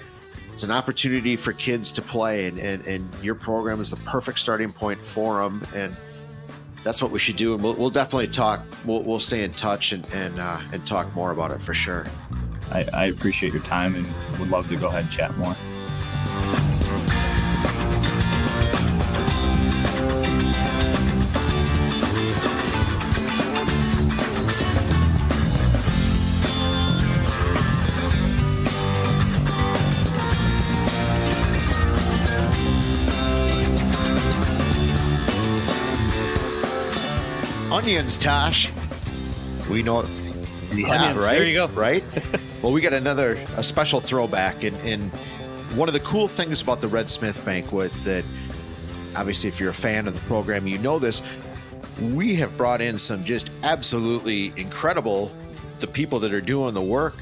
an opportunity for kids to play, and your program is the perfect starting point for them, and that's what we should do. And we'll definitely talk. We'll stay in touch and talk more about it for sure. I appreciate your time and would love to go ahead and chat more. Onions, Tosh. We know. Yeah, Onions, right. There you go. Right. Well, we got a special throwback, and one of the cool things about the Red Smith Banquet that, obviously, if you're a fan of the program, you know this. We have brought in some just absolutely incredible, the people that are doing the work.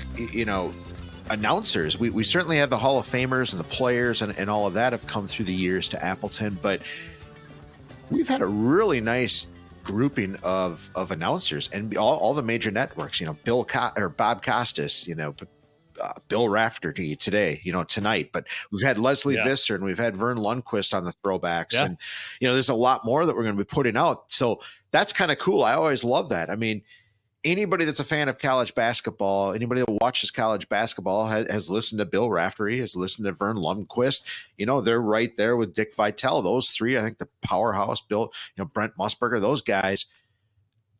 Announcers. We certainly have the Hall of Famers and the players and all of that have come through the years to Appleton, but we've had a really nice grouping of announcers and all the major networks. Bob Costas, Bill Raftery today, tonight. But we've had Leslie Visser and we've had Vern Lundquist on the throwbacks, and there's a lot more that we're going to be putting out. So that's kind of cool. I always love that. I mean, anybody that's a fan of college basketball, anybody that watches college basketball has listened to Bill Raftery, has listened to Vern Lundquist. They're right there with Dick Vitale. Those three, I think the powerhouse, Bill, Brent Musburger, those guys,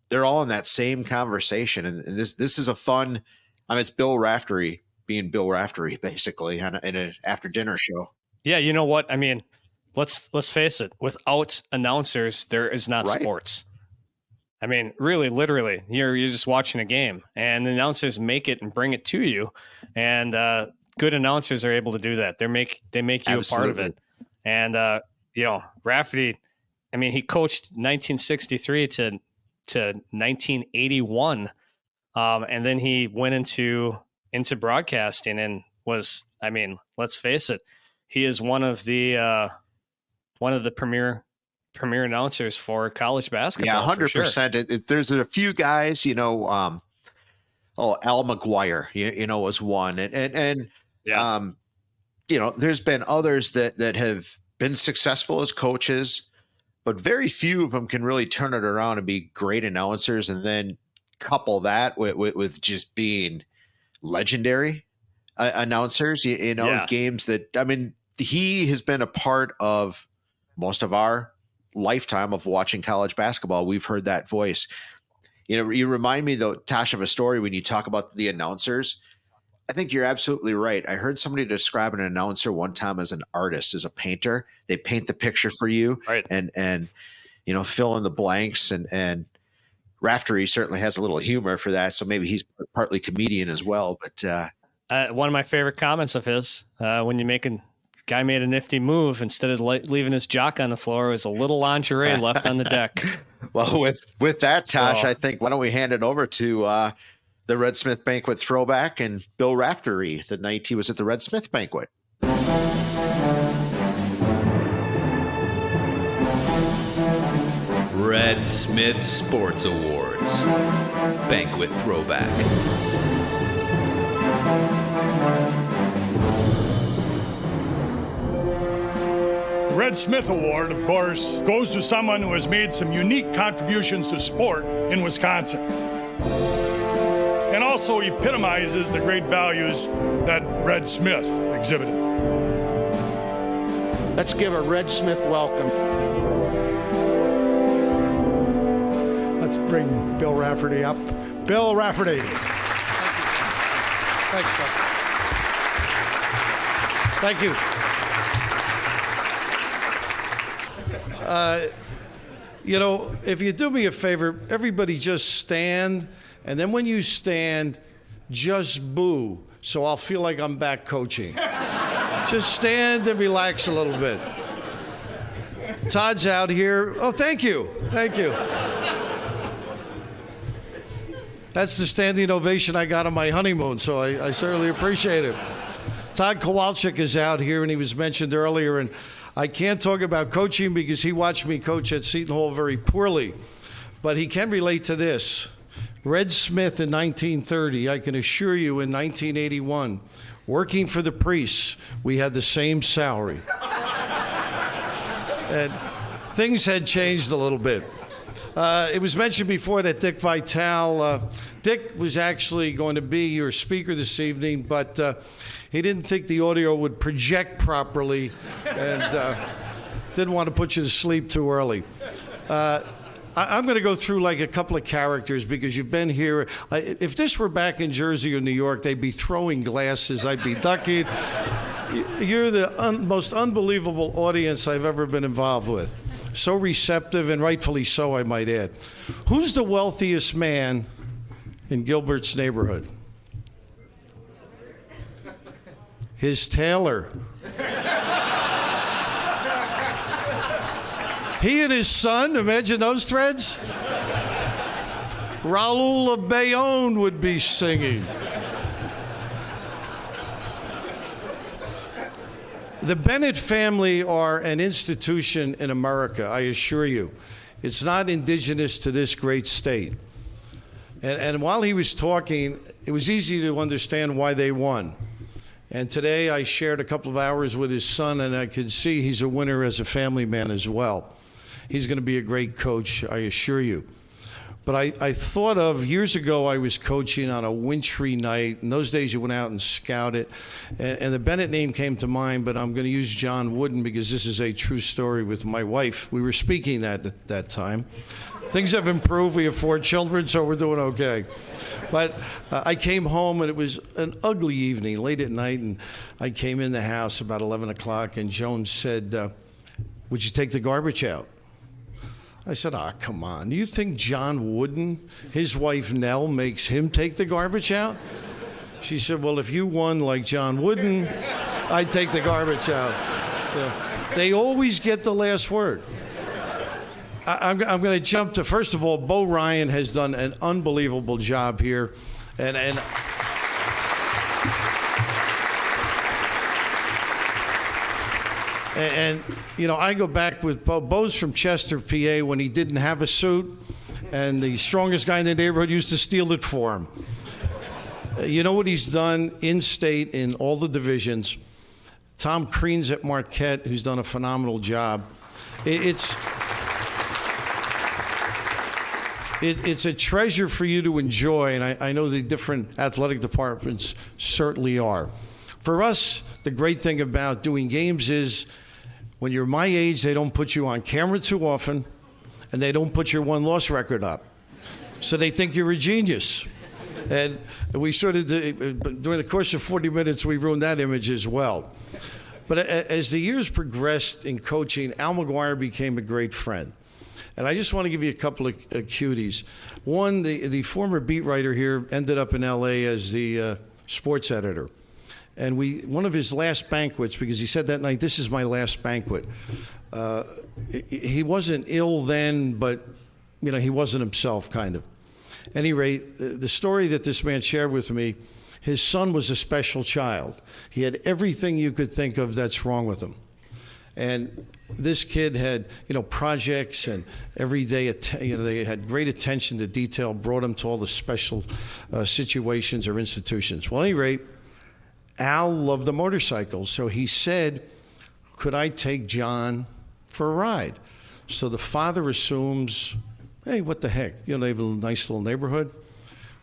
they're all in that same conversation. And this is a fun, it's Bill Raftery being Bill Raftery, basically, in an after dinner show. Yeah. You know what? I mean, let's face it. Without announcers, there is not sports. I mean, really, literally, you're just watching a game, and the announcers make it and bring it to you. And good announcers are able to do that. They make you Absolutely. A part of it. And Raftery, I mean, he coached 1963 to 1981, and then he went into broadcasting and was. I mean, let's face it, he is one of the premier announcers for college basketball. Yeah, 100%. Sure. There's a few guys, Al McGuire, was one. And Yeah. There's been others that have been successful as coaches, but very few of them can really turn it around and be great announcers, and then couple that with just being legendary announcers, games that, I mean, he has been a part of most of our lifetime of watching college basketball. We've heard that voice. You remind me, though, Tosh, of a story when you talk about the announcers. I think you're absolutely right. I heard somebody describe an announcer one time as an artist, as a painter. They paint the picture for you, right, and fill in the blanks. And Raftery certainly has a little humor for that, so maybe he's partly comedian as well. But one of my favorite comments of his, when guy made a nifty move, instead of leaving his jock on the floor, was a little lingerie left on the deck. Well, with that, Tosh, I think, why don't we hand it over to the Red Smith Banquet Throwback and Bill Raftery the night he was at the Red Smith Banquet. Red Smith Sports Awards Banquet Throwback. The Red Smith Award, of course, goes to someone who has made some unique contributions to sport in Wisconsin, and also epitomizes the great values that Red Smith exhibited. Let's give a Red Smith welcome. Let's bring Bill Raftery up. Bill Raftery. Thanks, Bill. Thank you. If you do me a favor, everybody just stand, and then when you stand, just boo, so I'll feel like I'm back coaching. Just stand and relax a little bit. Todd's out here. Oh, thank you. Thank you. That's the standing ovation I got on my honeymoon, so I certainly appreciate it. Todd Kowalczyk is out here, and he was mentioned earlier, and I can't talk about coaching because he watched me coach at Seton Hall very poorly, but he can relate to this. Red Smith in 1930, I can assure you in 1981, working for the priests, we had the same salary. And things had changed a little bit. It was mentioned before that Dick Vitale, Dick was actually going to be your speaker this evening, but he didn't think the audio would project properly and didn't want to put you to sleep too early. I'm going to go through like a couple of characters because you've been here. If this were back in Jersey or New York, they'd be throwing glasses. I'd be ducking. You're the most unbelievable audience I've ever been involved with. So receptive, and rightfully so, I might add. Who's the wealthiest man in Gilbert's neighborhood? His tailor. He and his son, imagine those threads? Raoul of Bayonne would be singing. The Bennett family are an institution in America, I assure you. It's not indigenous to this great state. And while he was talking, it was easy to understand why they won. And today I shared a couple of hours with his son, and I could see he's a winner as a family man as well. He's going to be a great coach, I assure you. But I thought of, years ago, I was coaching on a wintry night. In those days, you went out and scouted. And the Bennett name came to mind, but I'm going to use John Wooden because this is a true story with my wife. We were speaking at that time. Things have improved. We have 4 children, so we're doing okay. But I came home, and it was an ugly evening, late at night. And I came in the house about 11 o'clock, and Joan said, would you take the garbage out? I said, come on. Do you think John Wooden, his wife Nell, makes him take the garbage out? She said, well, if you won like John Wooden, I'd take the garbage out. So they always get the last word. I'm going to jump to, first of all, Bo Ryan has done an unbelievable job here. And I go back with Bo. Bo's from Chester, PA, when he didn't have a suit, and the strongest guy in the neighborhood used to steal it for him. You know what he's done in state in all the divisions. Tom Crean's at Marquette, who's done a phenomenal job. It's a treasure for you to enjoy, and I know the different athletic departments certainly are. For us, the great thing about doing games is when you're my age, they don't put you on camera too often, and they don't put your win-loss record up. So they think you're a genius. And we sort of, during the course of 40 minutes, we ruined that image as well. But as the years progressed in coaching, Al McGuire became a great friend. And I just want to give you a couple of cuties. One, the former beat writer here ended up in L.A. as the sports editor. And one of his last banquets, because he said that night, "This is my last banquet." He wasn't ill then, but he wasn't himself, kind of. At any rate, the story that this man shared with me, his son was a special child. He had everything you could think of that's wrong with him. And this kid had, projects, and every day, they had great attention to detail, brought him to all the special situations or institutions. Well, at any rate, Al loved the motorcycle, so he said, "Could I take John for a ride?" So the father assumes, hey, what the heck? They have a nice little neighborhood.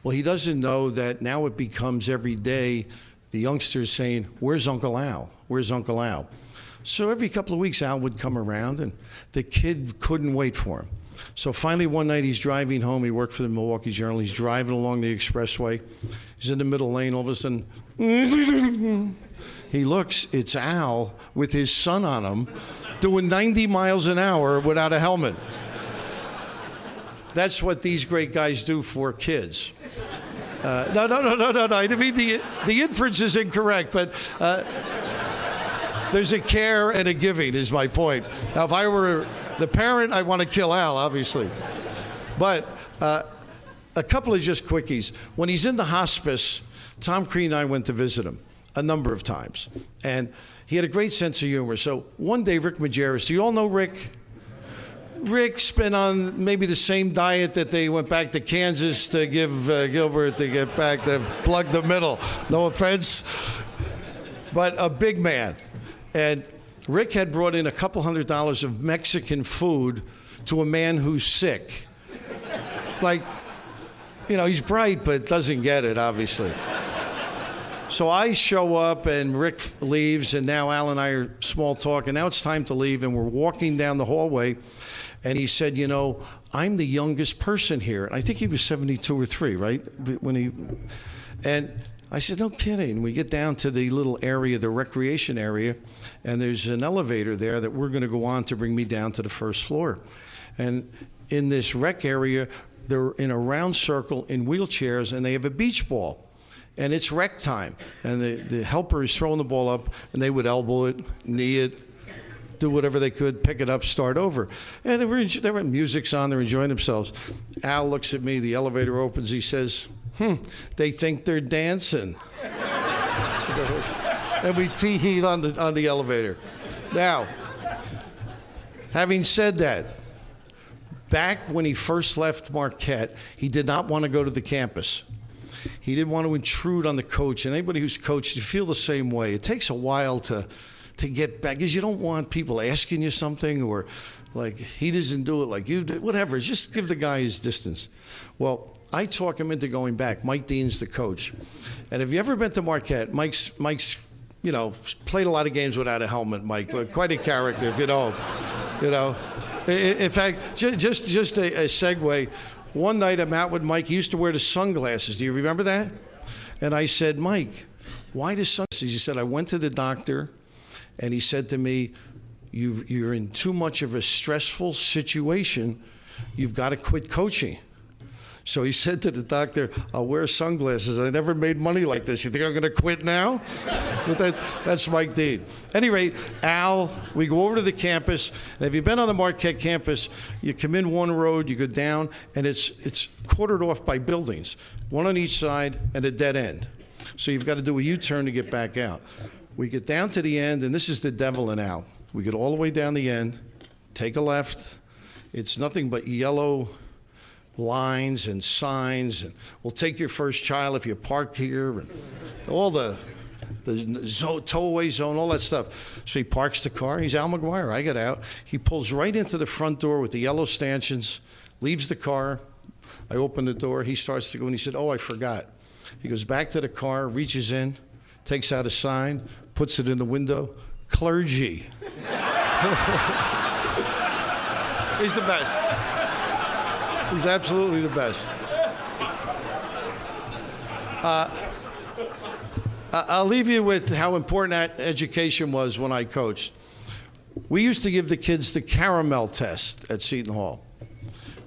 Well, he doesn't know that now it becomes every day the youngsters saying, "Where's Uncle Al? Where's Uncle Al?" So every couple of weeks, Al would come around, and the kid couldn't wait for him. So finally, one night, he's driving home. He worked for the Milwaukee Journal. He's driving along the expressway. He's in the middle lane. All of a sudden, he looks. It's Al with his son on him doing 90 miles an hour without a helmet. That's what these great guys do for kids. No. I mean, the inference is incorrect, but there's a care and a giving is my point. Now, if I were the parent, I want to kill Al, obviously. But a couple of just quickies. When he's in the hospice, Tom Crean and I went to visit him a number of times. And he had a great sense of humor. So one day, Rick Majerus, do you all know Rick? Rick's been on maybe the same diet that they went back to Kansas to give Gilbert to get back to plug the middle. No offense. But a big man. And Rick had brought in $200 of Mexican food to a man who's sick. Like, he's bright, but doesn't get it, obviously. So I show up, and Rick leaves, and now Al and I are small talk, and now it's time to leave, and we're walking down the hallway, and he said, "I'm the youngest person here." And I think he was 72 or 3, right? And I said, "No kidding." We get down to the little area, the recreation area, and there's an elevator there that we're going to go on to bring me down to the first floor. And in this rec area, they're in a round circle in wheelchairs, and they have a beach ball. And it's rec time. And the helper is throwing the ball up, and they would elbow it, knee it, do whatever they could, pick it up, start over. And they were music's on, they're enjoying themselves. Al looks at me, the elevator opens, he says, "They think they're dancing." And we tee-heed on the elevator. Now, having said that, back when he first left Marquette, he did not want to go to the campus. He didn't want to intrude on the coach. And anybody who's coached, you feel the same way. It takes a while to get back, because you don't want people asking you something, or like, he doesn't do it like you did, whatever. Just give the guy his distance. Well, I talk him into going back. Mike Dean's the coach. And have you ever been to Marquette? Mike's played a lot of games without a helmet, Mike. Quite a character, if you know. In fact, just a segue. One night I'm out with Mike. He used to wear the sunglasses. Do you remember that? And I said, "Mike, why the sunglasses?" He said, "I went to the doctor, and he said to me, you're in too much of a stressful situation. You've got to quit coaching." So he said to the doctor, "I'll wear sunglasses. I never made money like this. You think I'm going to quit now?" But that's Mike Dean. At any rate, Al, we go over to the campus. And if you've been on the Marquette campus, you come in one road, you go down, and it's quartered off by buildings, one on each side and a dead end. So you've got to do a U-turn to get back out. We get down to the end, and this is the devil in Al. We get all the way down the end, take a left. It's nothing but yellow lines and signs, and we'll take your first child if you park here, and all the towaway zone, all that stuff. So he parks the car. He's Al McGuire. I get out. He pulls right into the front door with the yellow stanchions, leaves the car. I open the door. He starts to go, and he said, "Oh, I forgot." He goes back to the car, reaches in, takes out a sign, puts it in the window. Clergy. He's the best. He's absolutely the best. I'll leave you with how important education was when I coached. We used to give the kids the caramel test at Seton Hall.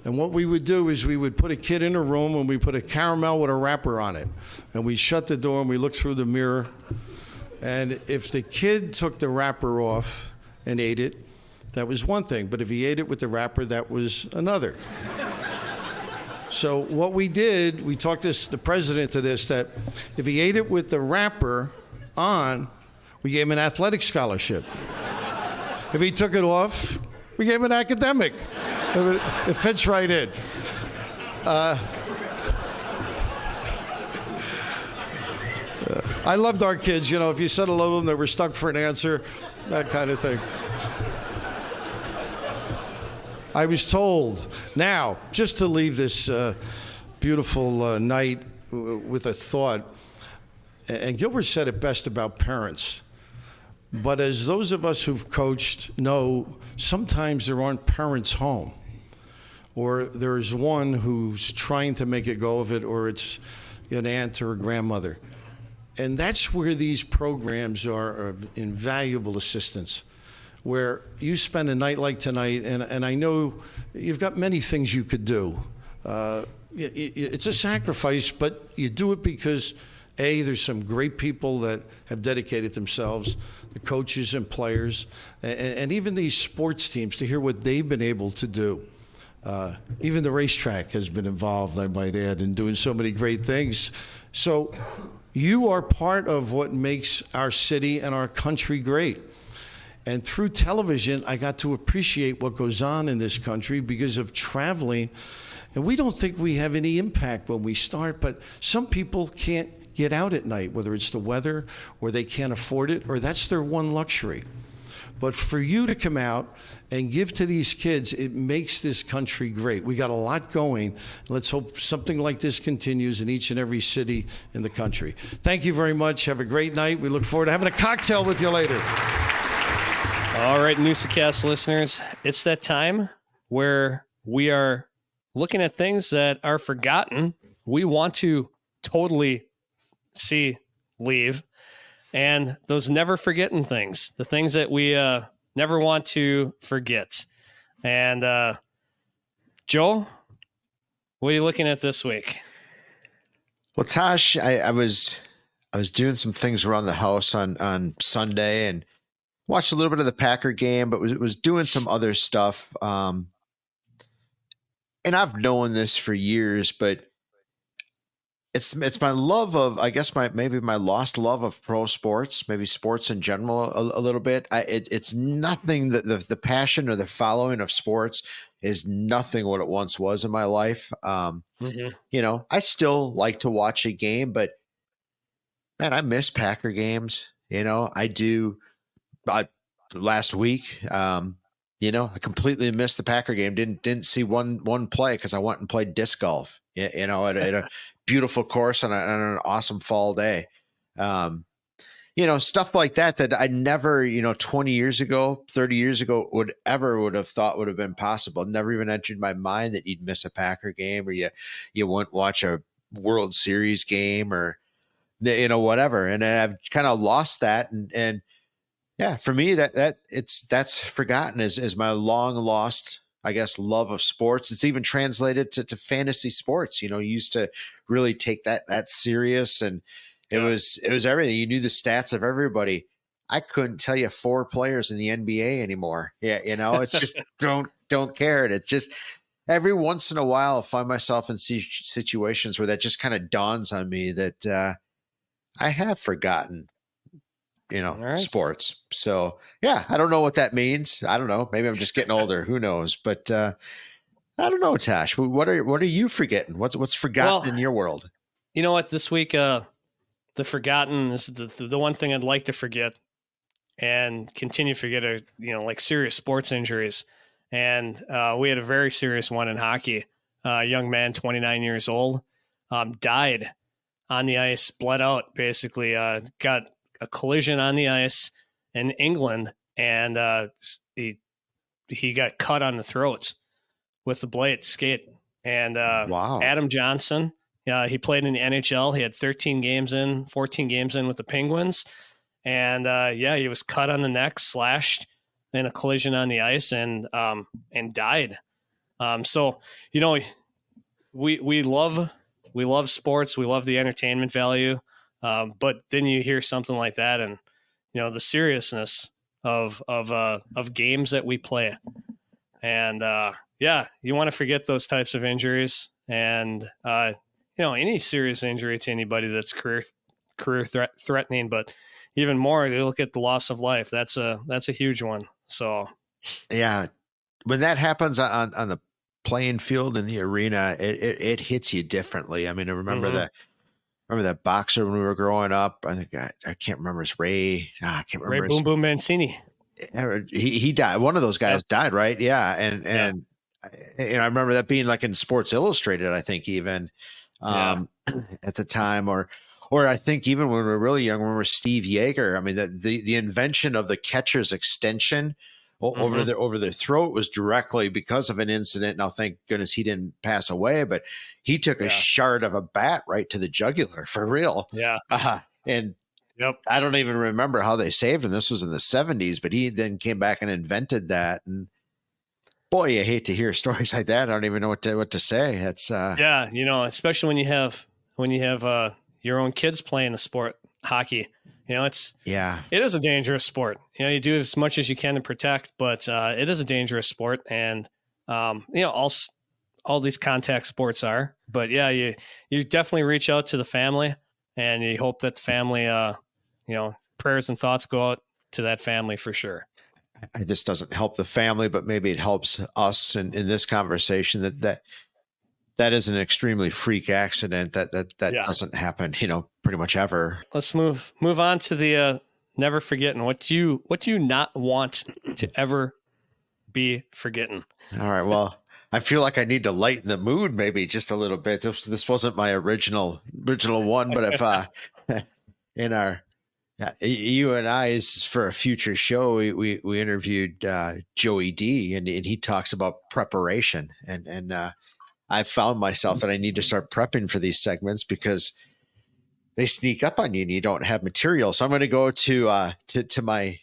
And what we would do is we would put a kid in a room and we put a caramel with a wrapper on it. And we shut the door and we looked through the mirror. And if the kid took the wrapper off and ate it, that was one thing. But if he ate it with the wrapper, that was another. So what we did, we talked the president to this, that if he ate it with the wrapper on, we gave him an athletic scholarship. If he took it off, we gave him an academic. It fits right in. I loved our kids. You know, if you said hello to them, they were stuck for an answer, that kind of thing. I was told. Now, just to leave this beautiful night with a thought, and Gilbert said it best about parents, but as those of us who've coached know, sometimes there aren't parents home, or there's one who's trying to make a go of it, or it's an aunt or a grandmother. And that's where these programs are of invaluable assistance, where you spend a night like tonight, and I know you've got many things you could do. It's a sacrifice, but you do it because, A, there's some great people that have dedicated themselves, the coaches and players, and even these sports teams, to hear what they've been able to do. Even the racetrack has been involved, I might add, in doing so many great things. So you are part of what makes our city and our country great. And through television, I got to appreciate what goes on in this country because of traveling. And we don't think we have any impact when we start, but some people can't get out at night, whether it's the weather or they can't afford it, or that's their one luxury. But for you to come out and give to these kids, it makes this country great. We got a lot going. Let's hope something like this continues in each and every city in the country. Thank you very much. Have a great night. We look forward to having a cocktail with you later. All right, Newsa-Cast listeners, it's that time where we are looking at things that are forgotten. We want to totally see leave, and those never forgotten things, the things that we never want to forget. And Joel, what are you looking at this week? Well, Tosh, I was doing some things around the house on Sunday and watched a little bit of the Packer game, but was doing some other stuff. And I've known this for years, but it's my love of, I guess maybe my lost love of pro sports, maybe sports in general a little bit. It's nothing that the passion or the following of sports is nothing what it once was in my life. You know, I still like to watch a game, but man, I miss Packer games. You know, I do. Last week, you know, I completely missed the Packer game. Didn't see one play because I went and played disc golf. You know, at a beautiful course on an awesome fall day. You know, stuff like that I never, 20 years ago, 30 years ago would have thought would have been possible. Never even entered my mind that you'd miss a Packer game, or you wouldn't watch a World Series game, or whatever. And I've kind of lost that, and yeah, for me, that's forgotten as my long lost, I guess, love of sports. It's even translated to fantasy sports. You used to really take that serious, and it was everything. You knew the stats of everybody. I couldn't tell you 4 players in the NBA anymore. Yeah, it's just don't care. And it's just every once in a while I find myself in situations where that just kind of dawns on me that I have forgotten. Right. Sports. So yeah, I don't know what that means. I don't know. Maybe I'm just getting older. Who knows? But I don't know, Tash. What are you forgetting? What's forgotten in your world? You know what? This week, the forgotten is the one thing I'd like to forget and continue to forget are, like serious sports injuries. And we had a very serious one in hockey. A young man, 29 years old, died on the ice, bled out, basically, got a collision on the ice in England, and he got cut on the throat with the blade skate. And Wow. Adam Johnson, he played in the NHL. He had 14 games in with the Penguins. And he was cut on the neck, slashed in a collision on the ice, and died. So, we love sports. We love the entertainment value. But then you hear something like that, and the seriousness of games that we play, and you want to forget those types of injuries, and any serious injury to anybody that's career threatening, but even more, you look at the loss of life. That's a huge one. So, yeah, when that happens on the playing field in the arena, it hits you differently. I mean, I remember that boxer when we were growing up. I think I can't remember his Ray. I can't remember. Ray Boom Boom Mancini. He died. One of those guys died, right? Yeah, and I remember that being like in Sports Illustrated. I think even at the time, or I think even when we were really young, remember Steve Yeager. I mean, the invention of the catcher's extension over their throat was directly because of an incident. Now, thank goodness he didn't pass away, but he took a shard of a bat right to the jugular for real. Yeah. And I don't even remember how they saved him. This was in the 70s, but he then came back and invented that. And boy, you hate to hear stories like that. I don't even know what to say. It's especially when you have your own kids playing the sport, hockey. It is a dangerous sport. You do as much as you can to protect, but it is a dangerous sport, and all these contact sports are. But you definitely reach out to the family, and you hope that the family, prayers and thoughts go out to that family for sure. This doesn't help the family, but maybe it helps us in this conversation that is an extremely freak accident that doesn't happen, pretty much ever. Let's move on to the never forgetting. What you not want to ever be forgetting. All right. Well, I feel like I need to lighten the mood maybe just a little bit. This wasn't my original one, but if in our you and I, this is for a future show, we interviewed Joey D, and he talks about preparation, and I found myself that I need to start prepping for these segments because they sneak up on you and you don't have material. So I'm going to go to my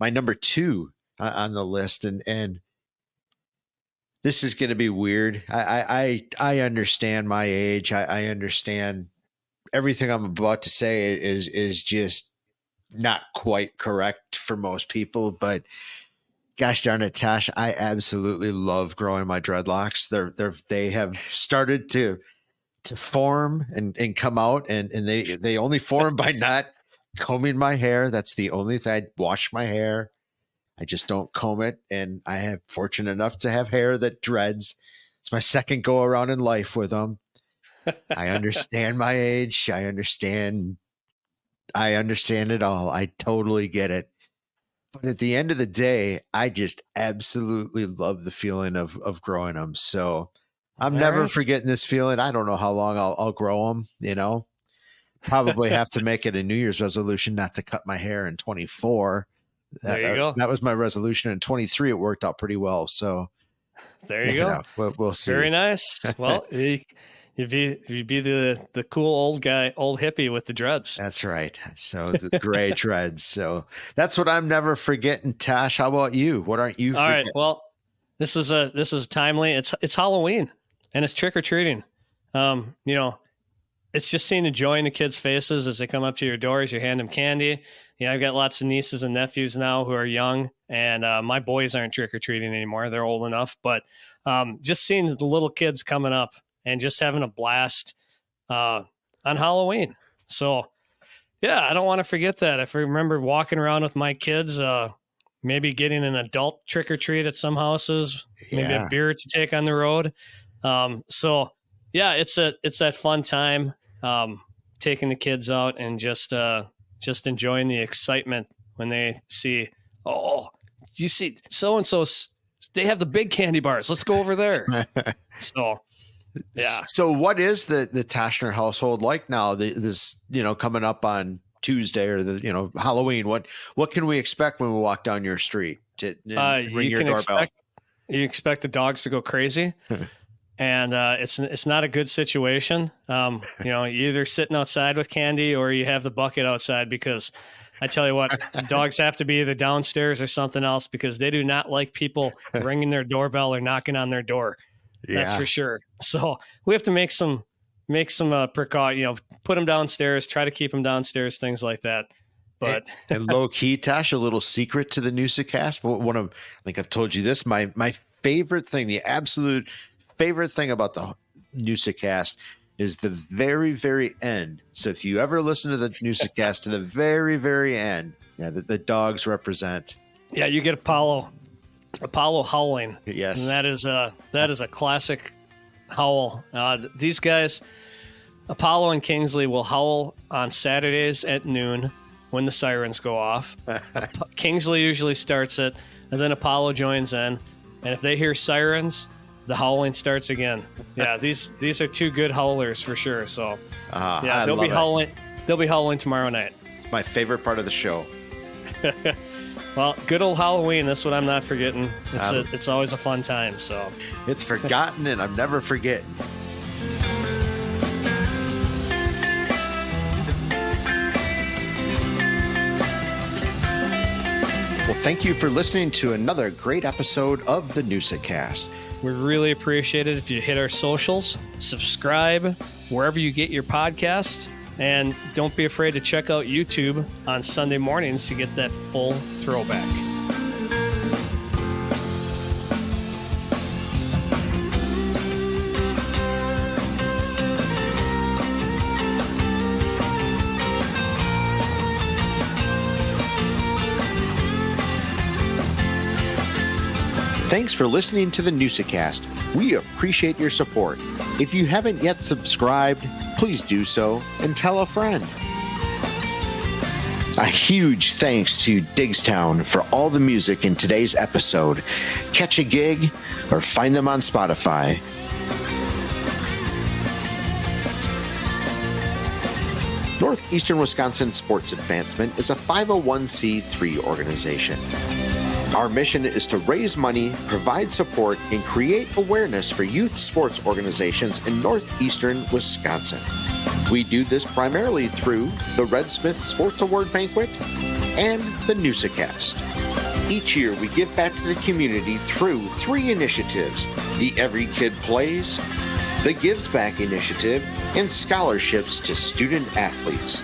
number 2 on the list, and this is going to be weird. I understand my age. I understand everything I'm about to say is just not quite correct for most people, but gosh darn it, Tash, I absolutely love growing my dreadlocks. They have started to form and come out, and they only form by not combing my hair. That's the only thing. I wash my hair. I just don't comb it, and I have fortunate enough to have hair that dreads. It's my second go around in life with them. I understand my age. I understand it all. I totally get it. But at the end of the day, I just absolutely love the feeling of growing them. So I'm never forgetting this feeling. I don't know how long I'll grow them, probably have to make it a New Year's resolution not to cut my hair in 24. There you go. That was my resolution in 23. It worked out pretty well. So there you go. We'll see. Very nice. Well, You'd be the cool old guy, old hippie with the dreads. That's right. So the gray dreads. So that's what I'm never forgetting. Tash, how about you? What aren't you forgetting? All right. Well, this is timely. It's Halloween and it's trick or treating. It's just seeing the joy in the kids' faces as they come up to your doors. You hand them candy. I've got lots of nieces and nephews now who are young, and my boys aren't trick or treating anymore. They're old enough, but just seeing the little kids coming up and just having a blast on Halloween. So, I don't want to forget that. If I remember walking around with my kids, maybe getting an adult trick or treat at some houses, maybe a beer to take on the road. So yeah, it's that fun time, taking the kids out and just enjoying the excitement when they see, oh, you see so-and-so, they have the big candy bars. Let's go over there. So, yeah. So what is the Tashner household like now? This, coming up on Tuesday or Halloween. What can we expect when we walk down your street to ring your doorbell? You expect the dogs to go crazy. And it's not a good situation. You're either sitting outside with candy or you have the bucket outside, because I tell you what, dogs have to be either downstairs or something else, because they do not like people ringing their doorbell or knocking on their door. That's for sure. So we have to make some precaution, put them downstairs, try to keep them downstairs, things like that. But and low key, Tash, a little secret to the Newsa-Cast. I think I've told you this. My favorite thing, the absolute favorite thing about the Newsa-Cast is the very, very end. So if you ever listen to the Newsa-Cast to the very, very end, the dogs represent. Yeah, you get Apollo howling. Yes, and that is a classic howl. These guys, Apollo and Kingsley, will howl on Saturdays at noon when the sirens go off. Kingsley usually starts it, and then Apollo joins in. And if they hear sirens, the howling starts again. Yeah, these are two good howlers for sure. So they'll be howling. They'll be howling tomorrow night. It's my favorite part of the show. Well, good old Halloween. That's what I'm not forgetting. It's always a fun time. So it's forgotten, and I'm never forgetting. Well, thank you for listening to another great episode of the Newsa-Cast. We really appreciate it if you hit our socials, subscribe wherever you get your podcasts, and don't be afraid to check out YouTube on Sunday mornings to get that full throwback. Thanks for listening to the Newsa-Cast. We appreciate your support. If you haven't yet subscribed, please do so and tell a friend. A huge thanks to Digstown for all the music in today's episode. Catch a gig or find them on Spotify. Northeastern Wisconsin Sports Advancement is a 501c3 organization. Our mission is to raise money, provide support, and create awareness for youth sports organizations in northeastern Wisconsin. We do this primarily through the Red Smith Sports Award Banquet and the Newsa-Cast. Each year, we give back to the community through 3 initiatives: the Every Kid Plays, the Gives Back Initiative, and scholarships to student athletes.